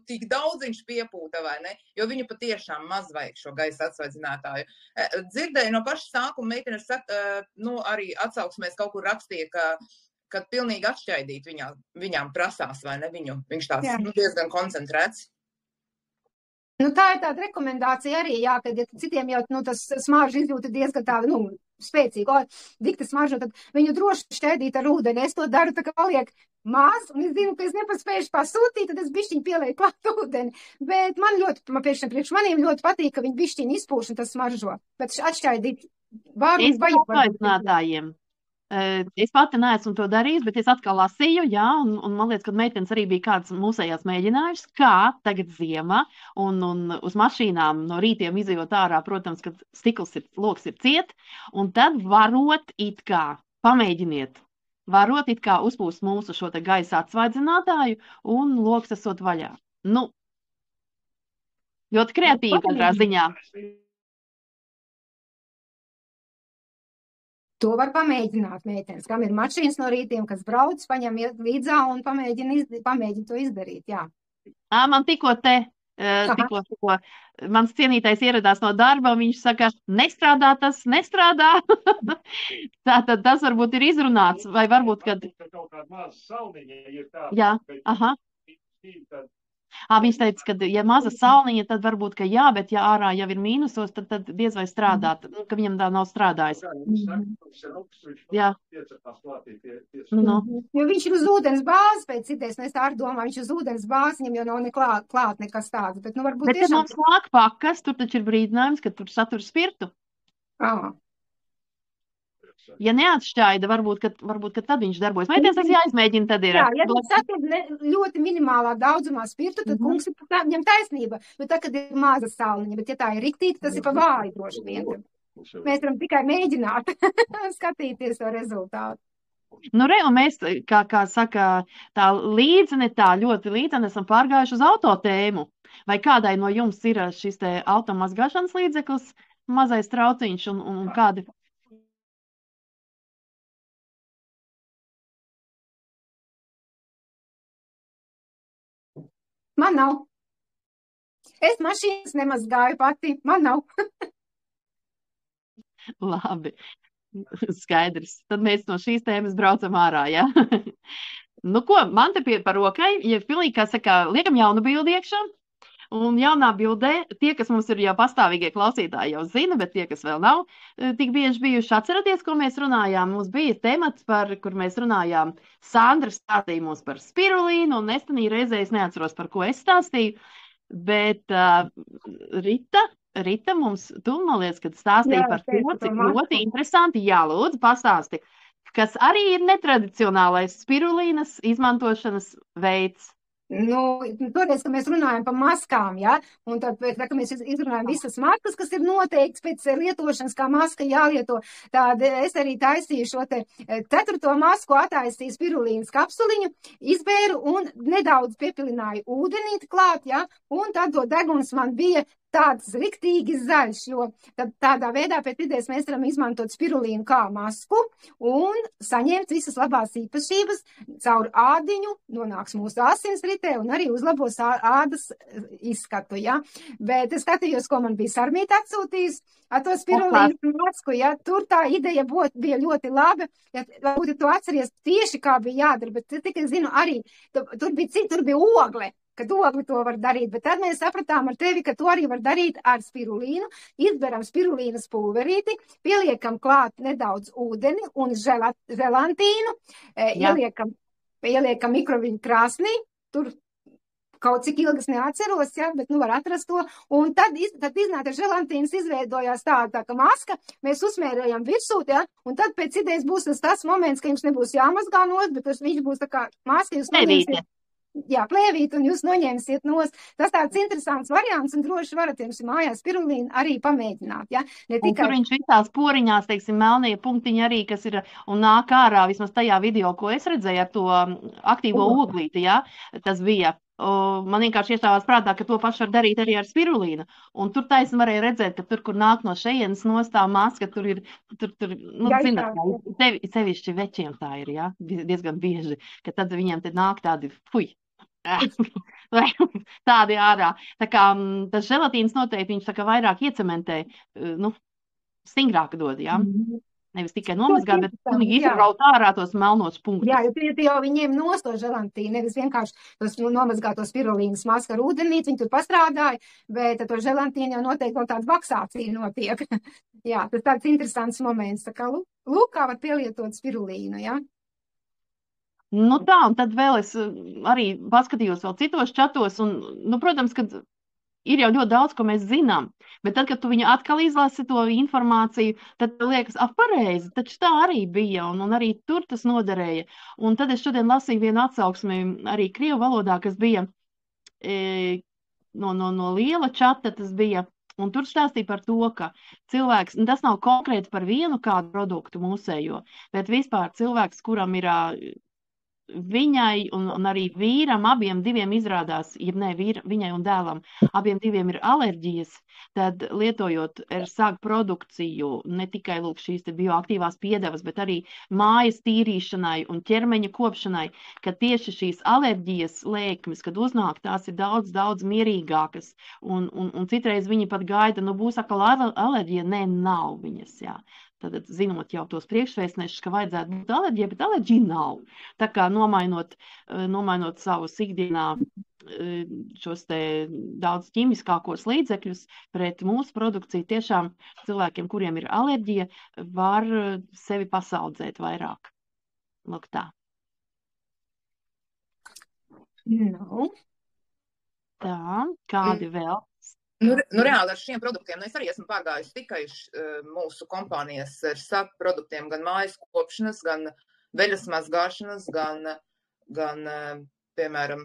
tik daudz viņš piepūta, vai ne? Jo viņu patiešām maz vajag šo gaisa atsvaidzinātāju. Dzirdēju no paša sākuma meitenes arī atsauksmēs kaut kur rakstīja, ka pilnīgi atšķaidīt viņām prasās, vai ne? Viņš tās diezgan koncentrēts. Tā ir tāda rekomendācija arī, jā, kad citiem jau tas smaržu izjūta diezgan tāda, spēcīga, dikta smaržu, tad viņu droši šķēdīt ar ūdeni. Es to daru, tā kā paliek maz, un es zinu, ka es nepaspējuši pasūtīt, tad es bišķiņ pielieku klāt ūdeni. Bet priekš maniem ļoti patīk, ka viņi bišķiņ izpūš un tas smaržo. Bet atšķaidīt varu vajag. Es pati neesmu to darījis, bet es atkal lasīju, un man liekas, ka meitenes arī bija kāds mūsējās mēģinājums, kā tagad ziemā, un uz mašīnām no rītiem izejot ārā, protams, kad loks ir ciet, un tad varot it kā, pamēģiniet, uzpūst mūsu šo te gaisa atsvaidzinātāju, un loks esot vaļā. Ļoti kreatīvi katrā ziņā. To var pamēģināt, meitenes, kam ir mašīnas no rītiem, kas brauc, paņem līdzā un pamēģina to izdarīt, jā. Man tikko mans cienītais ieradās no darba, un viņš saka, nestrādā. Tātad tas varbūt ir izrunāts, vai varbūt, kad... Jā, aha. Viņš teica, ka ja maza saulniņa, tad varbūt, ka jā, bet ja ārā jau ir mīnusos, tad diez vai strādā, ka viņam tā nav strādājis. Jā. Jo viņš ir uz ūdens bāzes, pēc citēs, es tā arī domāju, viņš uz ūdens bāzes, viņam jau nav klāt nekas tāds. Bet varbūt tiešām... mums nāk pakas, tur taču ir brīdinājums, ka tur satur spirtu. Ja neatšķaida, varbūt, ka tad viņš darbojas. Meitenes, tas jāizmēģina, tad ir. Jā, ja viņš satur ļoti minimālā daudzumā spirtu, tad kungs ir viņam taisnība. Jo tā, kad ir maza saulniņa, bet ja tā ir riktīta, tas ir pa vāju droši vien. Mēs varam tikai mēģināt skatīties to rezultātu. Un mēs, kā saka, tā ļoti līdzene esam pārgājuši uz autotēmu. Vai kādai no jums ir šis te automazgāšanas līdzeklis, mazais trauciņš un kādi... Man nav. Es mašīnas nemazgāju pati. Man nav. Labi. Skaidrs. Tad mēs no šīs tēmas braucam ārā, jā? Man te par rokai, ja pilnīgi, kā saka, liekam jaunu bildi iekšā. Un jaunā bildē, tie, kas mums ir jau pastāvīgie klausītāji, jau zina, bet tie, kas vēl nav tik bieži bijuši, atceraties, ko mēs runājām. Mums bija temats, kur mēs runājām. Sandra stāstīja mums par spirulīnu, un nestanī reizē es neatceros, par ko es stāstīju. Bet Rita mums, man liekas, kad stāstīja par to, cik ļoti interesanti, lūdzu, pastāsti, kas arī ir netradicionālais spirulīnas izmantošanas veids. Toreiz, ka mēs runājam par maskām, ja? Un tad, kad mēs izrunājam visas maskas, kas ir noteikts pēc lietošanas, kā maska jālieto, tad es arī taisīju šo te 4. masku, attaisīju spirulīnas kapsuliņu, izbēru un nedaudz piepilināju ūdenīti klāt, ja? Un tad to deguns man bija tāds riktīgi zaļš, jo tādā veidā pēc idejas mēs varam izmantot spirulīnu kā masku un saņemt visas labās īpašības caur ādiņu, nonāks mūsu asinsritē un arī uzlabos ādas izskatu, ja. Bet es skatījos, ko man bija Sarmīta atsūtījis ar to spirulīnu masku, ja. Tur tā ideja bija ļoti laba, ja varbūt tu atceries tieši, kā bija jādara, bet tikai zinu arī, tur bija ogle. Kad ogli to var darīt, bet tad mēs sapratām ar tevi, ka to arī var darīt ar spirulīnu, izberam spirulīnas pulverīti, pieliekam klāt nedaudz ūdeni un želantīnu, ieliekam mikroviļņu krāsnī, tur kaut cik ilgas neatceros, ja, bet var atrast to, un tad iznāk ar želantīnas izveidojās tā ka maska, mēs uzmērējam virsū, ja, un tad pēc idejas būs tas moments, ka jums nebūs jāmazgā nost, bet viņš būs tā kā maska, jūs neviensiet. plēvīt, un jūs noņemsiet nost. Tas tāds interesants variants, un droši varat jums mājās spirulīnu arī pamēģināt, ja? Ne Un tur viņš visās poriņās, teiksim, melnie punktiņi arī, kas ir, un nāk ārā, vismaz tajā video, ko es redzēju ar to aktīvo oglīti, ja, tas bija. Man vienkārši iestāvās prātā, ka to pašu var darīt arī ar spirulīnu. Un tur taisni varēja redzēt, ka tur, kur nāk no šejienes nostā maska, tur ir, nu, zināt, sevišķi večiem tā ir, ja, diezgan bieži, ka tad viņiem te nāk tādi, tādi ārā. Tā kā tas želatīns noteikti viņš tā kā vairāk iecementē, nu, stingrāk dod, ja. Nevis tikai nomazgāt, bet pilnīgi izraut ārā tos melnos punktus. Jā, jo jau viņiem nosto želantīnu, nevis vienkārši tos nomazgāto spirulīnas masku ar ūdenīti, viņi tur pastrādāja, bet to želantīnu jau noteikti vēl tāda vaksācija notiek. Jā, tas tāds interesants moments. Tā kā lūk, kā var pielietot spirulīnu, jā. Nu tā, un tad vēl es arī paskatījos vēl citos čatos, un, nu, protams, kad ir jau ļoti daudz, ko mēs zinām, bet tad, kad tu viņu atkal izlasi to informāciju, tad liekas, pareizi, taču tā arī bija, un arī tur tas noderēja. Un tad es šodien lasīju vienu atsauksmi arī krievu valodā, kas bija no liela čata, tas bija, un tur stāstīja par to, ka cilvēks, tas nav konkrēti par vienu kādu produktu mūsējo, bet vispār cilvēks, kuram ir viņai un arī vīram, abiem diviem izrādās, viņai un dēlam, abiem diviem ir alerģijas, tad lietojot RSAG produkciju, ne tikai lūk šīs te bioaktīvās piedevas, bet arī mājas tīrīšanai un ķermeņa kopšanai, ka tieši šīs alerģijas lēkmes, kad uznāk, tās ir daudz, daudz mierīgākas, un citreiz viņi pat gaida, nu būs atkal alerģija, ne, nav viņas, jā. Tad, zinot jau tos priekšvēstnešus, ka vajadzētu būt alerģija, bet alerģija nav. Tā kā nomainot savus ikdienā šos te daudz ķimiskākos līdzekļus pret mūsu produkciju, tiešām cilvēkiem, kuriem ir alerģija, var sevi pasaudzēt vairāk. Lūk tā. No. Tā, kādi vēl? Nu, reāli ar šiem produktiem, es arī esmu pārgājusi tikai mūsu kompānijas ar savu produktiem, gan mājas kopšanas, gan veļas mazgāšanas, gan piemēram,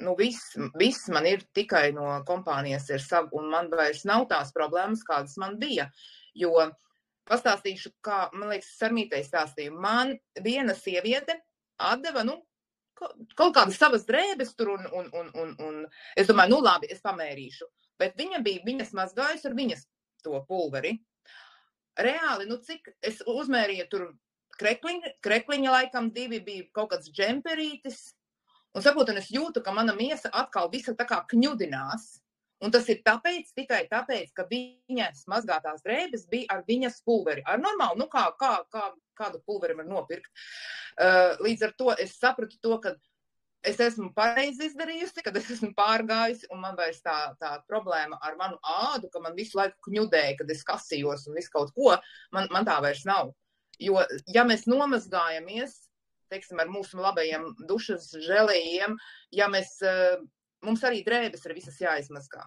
nu, viss man ir tikai no kompānijas ar savu, un man vairs nav tās problēmas, kādas man bija, jo pastāstīšu, kā, man liekas, Sarmītei stāstīju, man viena sieviete atdeva, nu, kaut kādas savas drēbes tur, un es domāju, nu, labi, es pamērīšu. Bet viņas mazgājusi ar viņas to pulveri. Reāli, nu cik es uzmērīju tur krekliņa laikam 2 bija kaut kāds džemperītis. Un saprotu, un es jūtu, ka mana miesa atkal visa tā kā kņudinās. Un tas ir tikai tāpēc, ka viņas mazgātās drēbes bija ar viņas pulveri. Ar normālu, nu kādu pulveri var nopirkt. Līdz ar to es sapratu to, ka es esmu pareizi izdarījusi, kad es esmu pārgājusi, un man vairs tā problēma ar manu ādu, ka man visu laiku kņudēja, kad es kasījos un visu kaut ko, man tā vairs nav. Jo, ja mēs nomazgājamies, teiksim, ar mūsu labajiem dušas želējiem, ja mums arī drēbes ir visas jāizmazgā.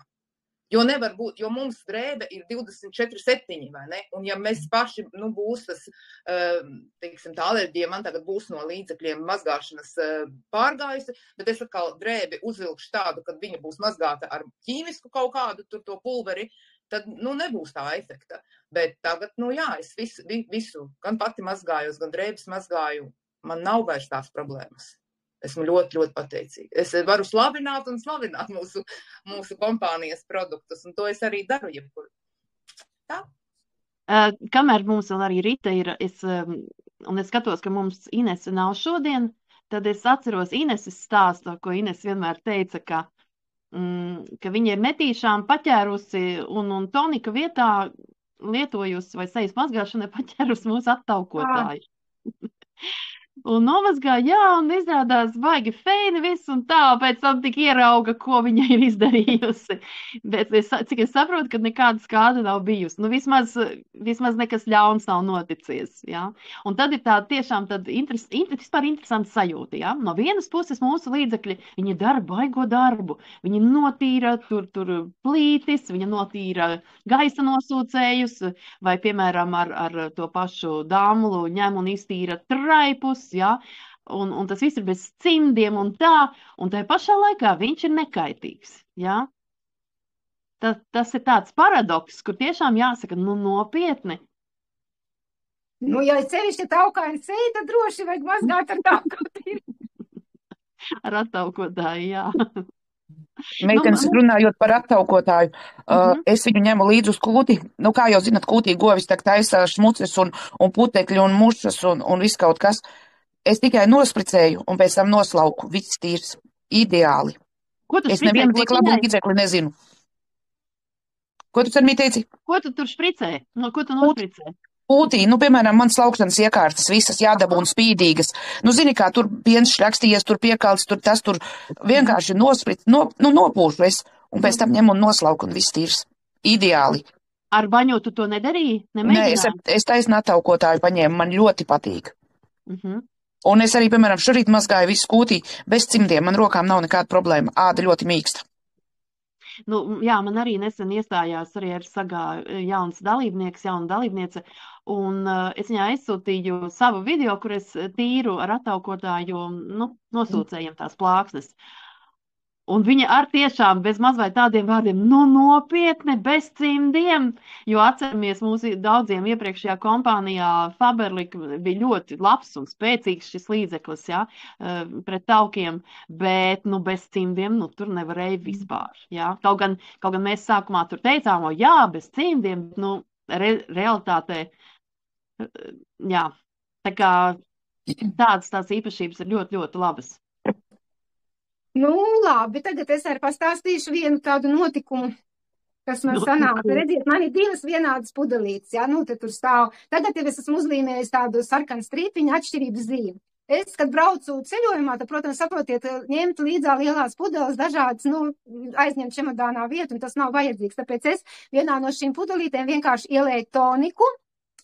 Jo nevar būt, jo mums drēbe ir 24/7, vai ne? Un ja mēs paši, nu, būs tas, teiksim, tā alerģija man tagad būs no līdzekļiem mazgāšanas pārgājusi, bet es atkal drēbi uzvilkšu tādu, kad viņa būs mazgāta ar ķīmisku kaut kādu tur to pulveri, tad, nu, nebūs tā efekta. Bet tagad, nu, jā, es visu, gan pati mazgājos, gan drēbes mazgāju, man nav vairs tās problēmas. Esmu ļoti, ļoti pateicīga. Es varu slavināt mūsu kompānijas produktus, un to es arī daru jebkur. Tā? Kamēr mums vēl arī Rita ir, un es skatos, ka mums Inese nav šodien, tad es atceros Ineses stāstu, ko Ines vienmēr teica, ka viņa ir netīšām paķērusi un tonika vietā lietojusi vai sejas mazgāšanai paķērusi mūsu attaukotāju. Un nomazgāja, jā, un izrādās baigi feini viss un tā, pēc tam tik ierauga, ko viņa ir izdarījusi. Bet cik es saprotu, ka nekāda skāda nav bijusi. Nu, vismaz nekas ļauns nav noticies, jā. Un tad ir tā tiešām vispār interesanta sajūta, jā. No vienas puses mūsu līdzekļi, viņi dara baigo darbu. Viņi notīra tur plītis, viņi notīra gaisa nosūcējus, vai, piemēram, ar to pašu dāmulu ņem un iztīra traipus, jā, un tas viss ir bez cimdiem un tā, un tajā pašā laikā viņš ir nekaitīgs, jā. Tas ir tāds paradoks, kur tiešām jāsaka, nu nopietni. Nu, ja es sevišķi taukaini seju, tad droši vajag mazgāt ar taukotību. Ar attaukotāju, jā. Meitenes runājot par attaukotāju, es viņu ņemu līdzi uz kūti. Nu, kā jau zinat, kūtī govis tak taisa šmuces un putekļi un mušas un viss kaut kas. Es tikai nospricēju un pēc tam noslauku. Viss tīrs. Ideāli. Ko tu es nevienu tik labu līdzekli nezinu. Ko tu, Cermī, teici? Ko tu tur špricēji? No, ko tu nospricēji? Kūtī, nu, piemēram, man slaukšanas iekārtas visas jādabū un spīdīgas. Nu, zini, kā tur piens šļakstījies, tur piekalts, tur tas, tur vienkārši nopūšu es, un pēc tam ņem un noslauku un viss tīrs. Ideāli. Ar baņu tu to nedarīji? Nē, es taisnu attaukotāju paņēmu, man ļoti patīk. Un es arī, piemēram, šorīt mazgāju visu kūtī bez cimdiem, man rokām nav nekāda problēma, āda ļoti mīksta. Nu, jā, man arī nesen iestājās arī ar sagā jauns dalībnieks, jauna dalībniece, un es viņai aizsūtīju savu video, kur es tīru ar attaukotāju, nu, nosūcējam tās plāksnes. Un viņa ar tiešām bez mazvai tādiem vārdiem, nu nopietni, bez cimdiem, jo atceramies mūsu daudziem iepriekšējā kompānijā Faberlic bija ļoti labs un spēcīgs šis līdzeklis, jā, pret taukiem, bet, nu, bez cimdiem, nu, tur nevarēja vispār, jā. Kaut gan mēs sākumā tur teicām, jā, bez cimdiem, nu, realitātē, jā, tā kā tādas tās īpašības ir ļoti, ļoti labas. Nu, labi, tagad es arī pastāstīšu vienu tādu notikumu, kas man sanāca. Redziet, man ir divas vienādas pudelītes, jā, nu, te tur stāv. Tagad jau es esmu uzlīmējis tādu sarkanu strīpiņu atšķirības zīmi. Es, kad braucu ceļojumā, tad, protams, saprotiet, ņemt līdzā lielās pudeles dažādas, nu, aizņemt čemodānā vietu, un tas nav vajadzīgs. Tāpēc es vienā no šīm pudelītēm vienkārši ielēju toniku.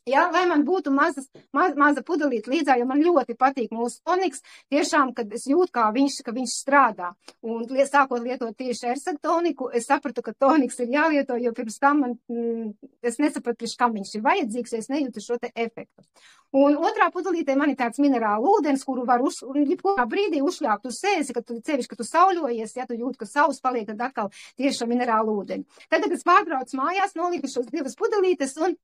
Jā, lai man būtu maza pudelīte līdzā, jo man ļoti patīk mūsu toniks, tiešām, kad es jūtu, ka viņš strādā. Un sākot lietot tieši ersag toniku, es sapratu, ka toniks ir jālieto, jo pirms tam es nesapratu, kam viņš ir vajadzīgs, jo es nejūtu šo te efektu. Un otrā pudelītē man ir tāds minerālu ūdens, kuru var jebkurā brīdī uzšļākt uz sēsi, kad tu sauļojies, ja tu jūti, ka saules paliek, tad atkal tieši minerālu ūdeni. Tad, kad es pārbraucu mājās, noliku šos divas pudelītes un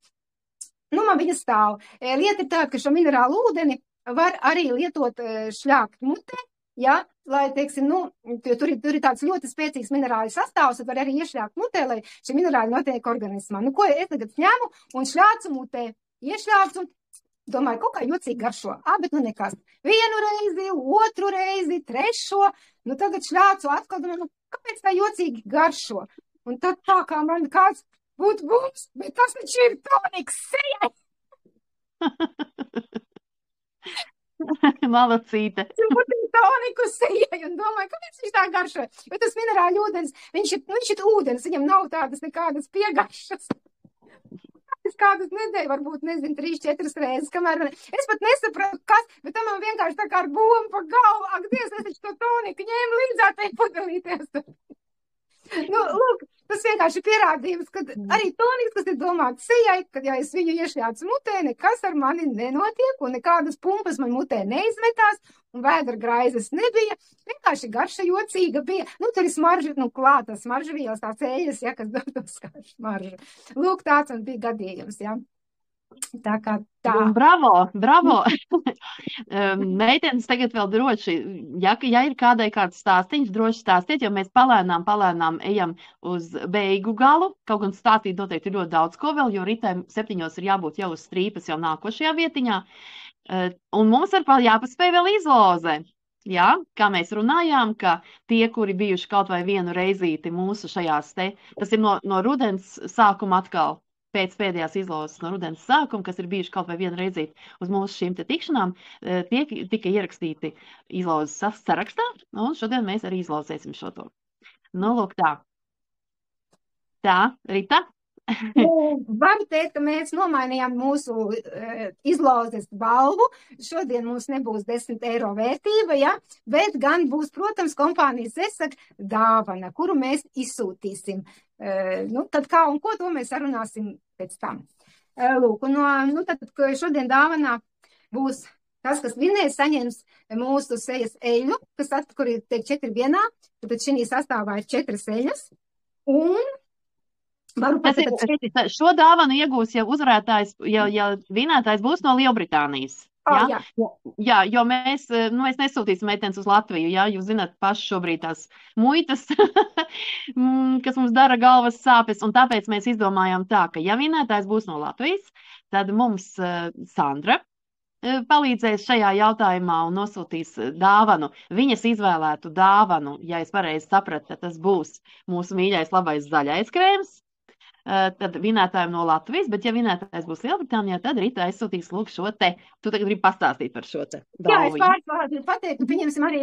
nu, man viņa stāv. Lieta ir tāda, ka šo minerālu ūdeni var arī lietot šļākt mutē, ja, lai, teiksim, nu, tur ir tāds ļoti spēcīgs minerāļu sastāvs, tad var arī iešļākt mutē, lai šie minerāļi notiek organismā. Nu, ko es tagad ņemu un šļācu mutē, iešļācu un domāju, kaut kā jocīgi garšo. Bet nu nekas. Vienu reizi, otru reizi, trešo, nu tagad šļācu atkal, domāju, nu, kāpēc tā jocīgi garšo? Un tad tā kā man kāds būtu bums, bet tas taču ir toniks sejai. Malacīte. Toniku sejai un domāju, kāpēc viņš tā garšo? Jo tas minerāļu ūdens, viņš ir ūdens, viņam nav tādas nekādas piegaršas. Kādas nedēļas, varbūt, nezinu, 3-4 reizes, kamēr es pat nesapratu, kas, bet tam man vienkārši tā kā ar bumbu pa galvu, ak, Dievs, es taču to toniku ņēmu līdzā tai pudelīties. Nu, lūk, tas vienkārši pierādījums, ka arī toniks, kas ir domāts sejai, kad ja es viņu iešļācu mutē, nekas ar mani nenotiek un nekādas pumpas man mutē neizmetās un vēdra graizes nebija. Vienkārši garša jocīga bija. Nu, tur ir smarža, nu, klāta smaržavielas, tās eļas, ja, kas dod smaržu. Lūk, tāds man bija gadījums, ja. Tā kā tā. Bravo! Meitenes tagad vēl droši, ja ir kādai kāds stāstiņš, droši stāstiet, jo mēs palēnām ejam uz beigu galu. Kaut gan stāstīt noteikti ir ļoti daudz ko vēl, jo ritēm 7 ir jābūt jau uz strīpas jau nākošajā vietiņā. Un mums ir jāpaspēj vēl izloze. Jā, kā mēs runājām, ka tie, kuri bijuši kaut vai vienu reizīti mūsu šajās te, tas ir no rudens sākuma atkal. Pēc pēdējās izlozes no rudens sākuma, kas ir bijuši kaut vai vienu reizīti uz mūsu šīm te tikšanām, tie tika ierakstīti izlozes sarakstā, un šodien mēs arī izlozēsim šo to. Nu, lūk tā. Tā, Rita? Varu teikt, ka mēs nomainījām mūsu izlozes balvu. Šodien mums nebūs 10 eiro vērtība, ja? Bet gan būs, protams, kompānijas ESAG dāvana, kuru mēs izsūtīsim. Nu, tad kā un ko to mēs sarunāsim pēc tam. Lūk, un tad šodien dāvanā būs Tas, kas vinēs, saņems mūsu sejas eļu, kur ir 4 vienā, tad šī sastāvā ir 4 eļas. Un šo dāvanu iegūs jau uzvarētājs, ja vinētājs būs no Lielbritānijas. Ja? Jā, jo mēs nesūtīsim meitenes uz Latviju, ja? Jūs zināt paši šobrīd tās muitas, kas mums dara galvas sāpes, un tāpēc mēs izdomājām tā, ka ja vinētājs būs no Latvijas, tad mums Sandra palīdzēs šajā jautājumā un nosūtīs dāvanu, viņas izvēlētu dāvanu, ja es pareizi sapratu, tad tas būs mūsu mīļais labais zaļais krēms. Tad vinētājiem no Latvijas, bet ja vinētājs būs Lielbritānijā, tad Rita aizsūtīs lūk šo te. Tu tagad gribi pastāstīt par šo te dāvu. Jā, es pāris vārdu pateiktu, pieņemsim arī,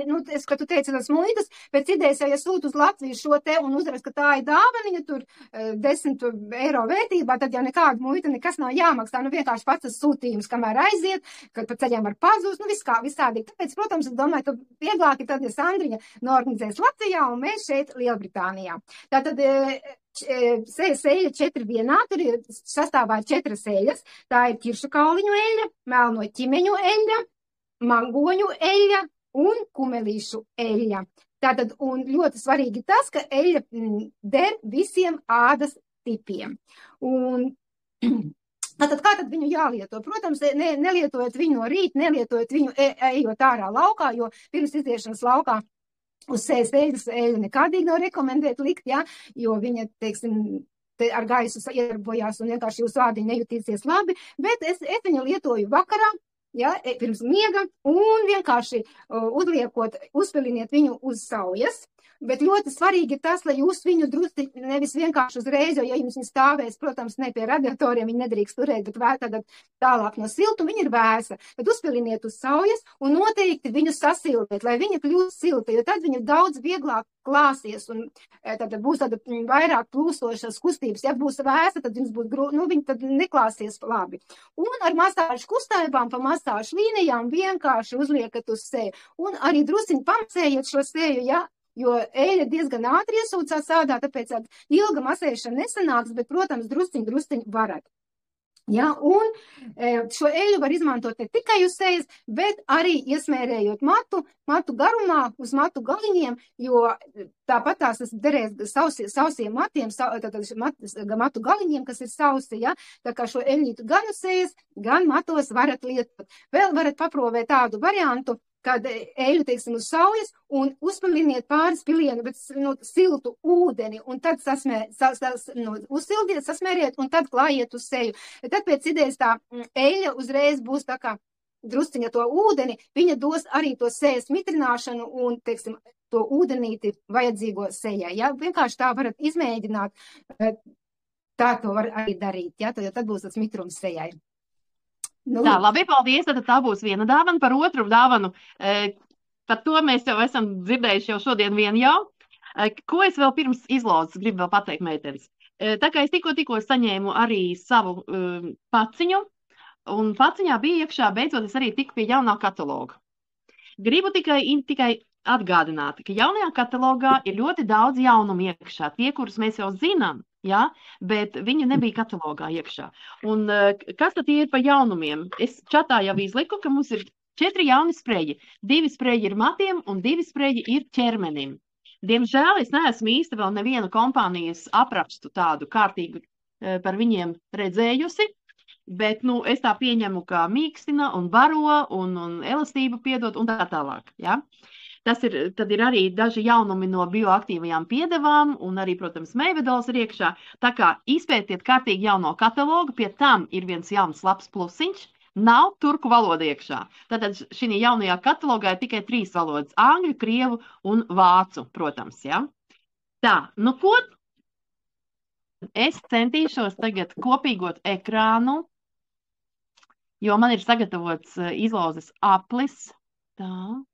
ka tu teici tas muitas, pēc idejas, ja sūtu uz Latviju šo te un uzrakst, ka tā ir dāvaniņa, tur 10 eiro vērtībā, tad jau nekāda muita nekas nav jāmaksā, vienkārši pats tas sūtījums, kamēr aiziet, kad pa ceļām var pazūst, visādīgi. Tāpēc, protams, es domāju, ka vieglāk ir tad, ja Sandriņa norganizēs Latvijā un mēs šeit Lielbritānijā. Tātad, seja 4 vienā, tur ir sastāvā 4 eļas, tā ir ķiršu kauliņu eļa, melno ķimeņu eļa, mangoņu eļa un kumelīšu eļa. Tātad, un ļoti svarīgi tas, ka eļa der visiem ādas tipiem. Un tātad, kā tad viņu jālieto? Protams, nelietojot viņu no rīta, nelietojot viņu ejot ārā laukā, jo pirms iziešanas laukā uz sejas eļu nekādīgi nav rekomendēt likt, ja, jo viņa, teiksim, ar gaisu iedarbojās un vienkārši jūsu ādiņi nejutīsies labi, bet es viņu lietoju vakarā, ja, pirms miega, un vienkārši uzpiliniet viņu uz saujas. Bet ļoti svarīgi ir tas, lai jūs viņu drusci nevis vienkārši uzreiz, jo, ja jums viņa stāvēs, protams, ne pie radiatoriem, viņa nedrīkst turēt, bet tad tālāk no siltu, viņa ir vēsa. Tad uzpiliniet uz saujas un noteikti viņu sasildiet, lai viņa kļūst silta, jo tad viņu daudz vieglāk klāsies un tad būs tāda vairāk plūstošas kustības. Ja būs vēsa, tad jums būs viņa tad neklāsies labi. Un ar masāžu kustībām pa masāžu līnijām vienkārši uzliekat uz seju. Un arī drusciņi pamacējiet šo seju, ja, jo eļa diezgan ātri iesūcās ādā, tāpēc ilga masēšana nesanāks, bet, protams, drusciņi varat. Ja, un šo eļu var izmantot ne tikai uz sejas, bet arī iesmērējot matu garumā, uz matu galiņiem, jo tāpat tās derēs sausiem matiem, matu galiņiem, kas ir sausi, ja, tā kā šo eļītu gan uz sejas, gan matos varat lietot. Vēl varat paprovēt tādu variantu, kad eļu, teiksim, uz saujas un uzpiliniet pāris pilienu, bet siltu ūdeni, un tad uzsildiet, sasmēriet, un tad klājiet uz seju. Tad pēc idejas tā eļa uzreiz būs tā kā drusciņa to ūdeni, viņa dos arī to sejas mitrināšanu un, teiksim, to ūdenīti vajadzīgo sejai. Ja? Vienkārši tā varat izmēģināt, tā to var arī darīt, ja? Tad būs tas mitrums sejai. Tā, labi, paldies. Tad tā būs viena dāvana. Par otru dāvanu, par to mēs jau esam dzirdējuši jau šodien vien jau. Ko es vēl pirms izlozes gribu vēl pateikt, meitenes? Tā kā es tikko saņēmu arī savu paciņu, un paciņā bija iekšā, beidzot es arī tiku pie jaunā kataloga. Gribu tikai atgādināt, ka jaunajā katalogā ir ļoti daudz jaunumu iekšā, tie, kurus mēs jau zinām. Ja, bet viņi nebija katalogā iekšā. Un kas tad ir par jaunumiem? Es čatā jau izliku, ka mums ir 4 jauni spreji. 2 spreji ir matiem un 2 spreji ir ķermenim. Diemžēl es neesmu īsti vēl nevienu kompānijas aprakstu tādu kārtīgu par viņiem redzējusi, bet es tā pieņemu, ka mīkstina un baro un elastību piedod un tā tālāk. Ja? Tad ir arī daži jaunumi no bioaktīvajām piedevām, un arī, protams, meivedols ir iekšā. Tā kā izpētiet kārtīgi jauno katalogu, pie tam ir viens jauns labs plusiņš, nav turku valoda iekšā. Tātad šī jaunajā katalogā ir tikai 3 valodas - angļu, krievu un vācu, protams, ja. Tā, ko? Es centīšos tagad kopīgot ekrānu, jo man ir sagatavots izlozes aplis. Tā.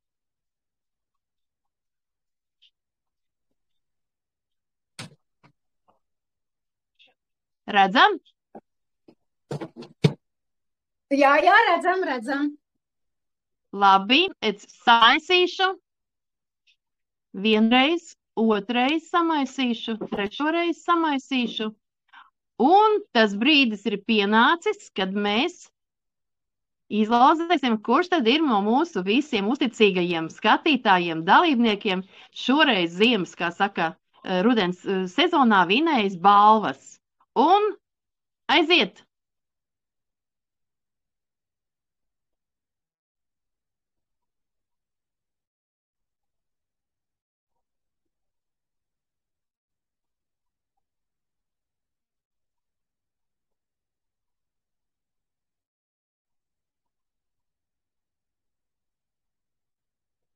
Redzam? Jā, redzam. Labi, es samaisīšu. Vienreiz, otrais samaisīšu, trešoreiz samaisīšu. Un tas brīdis ir pienācis, kad mēs izlozēsim, kurš tad ir no mūsu visiem uzticīgajiem skatītājiem, dalībniekiem šoreiz ziemas, kā saka, rudens sezonā vinējis balvas. Un aiziet!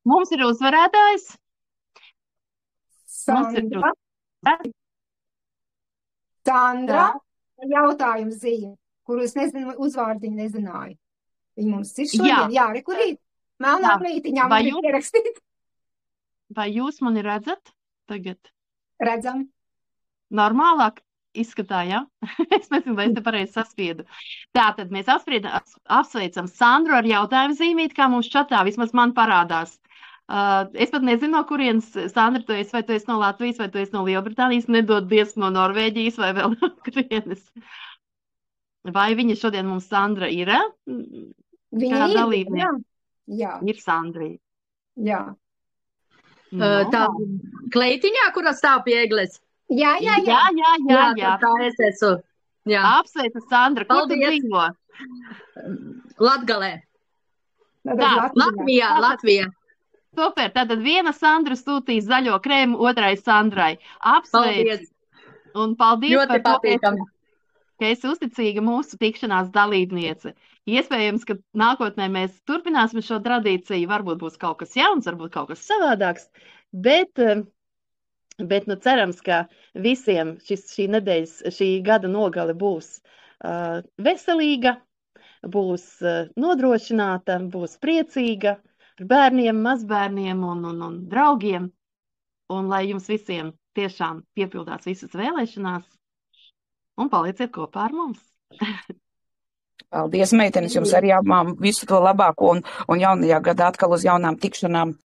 Mums ir uzvarētājs. Mums ir Sandra, jautājums zīme, kuru es nezinu, uzvārdiņu nezināju. Viņa mums ir šodien, jā, rekurīt. Melnā plītiņā mums ir ierakstīt. Vai jūs mani redzat tagad? Redzam. Normālāk izskatā, jā? Es nezinu, vai es te pareizi saspiedu. Tātad mēs apsveicam Sandru ar jautājumu zīmīt, kā mums čatā vismaz man parādās. Es pat nezinu, no kurienes, Sandra, tu esi, vai tu esi no Latvijas, vai tu esi no Lielbritānijas, nedod Dievs no Norvēģijas, vai vēl no kurienes. Vai viņa šodien mums, Sandra, ir? Viņa ir, jā. Ir Sandra. Jā. Tā kleitiņā, kurā stāv pie egles? Jā. Tā es esmu. Jā. Apsveicu, Sandra, kur tu dzīvo? Latgalē. Latvijā. Super, tātad viena Sandra sūtīs zaļo krēmu, otrai Sandrai. Apsveic! Un paldies par to, ka esi uzticīga mūsu tikšanās dalībniece. Iespējams, ka nākotnē mēs turpināsim šo tradīciju, varbūt būs kaut kas jauns, varbūt kaut kas savādāks, bet nu cerams, ka visiem šī nedēļas, šī gada nogale būs veselīga, būs nodrošināta, būs priecīga, ar bērniem, mazbērniem un draugiem, un lai jums visiem tiešām piepildās visas vēlēšanās, un palieciet kopā ar mums. Paldies, meitenes, jums arī jāmām visu to labāko un jaunajā gadā atkal uz jaunām tikšanām.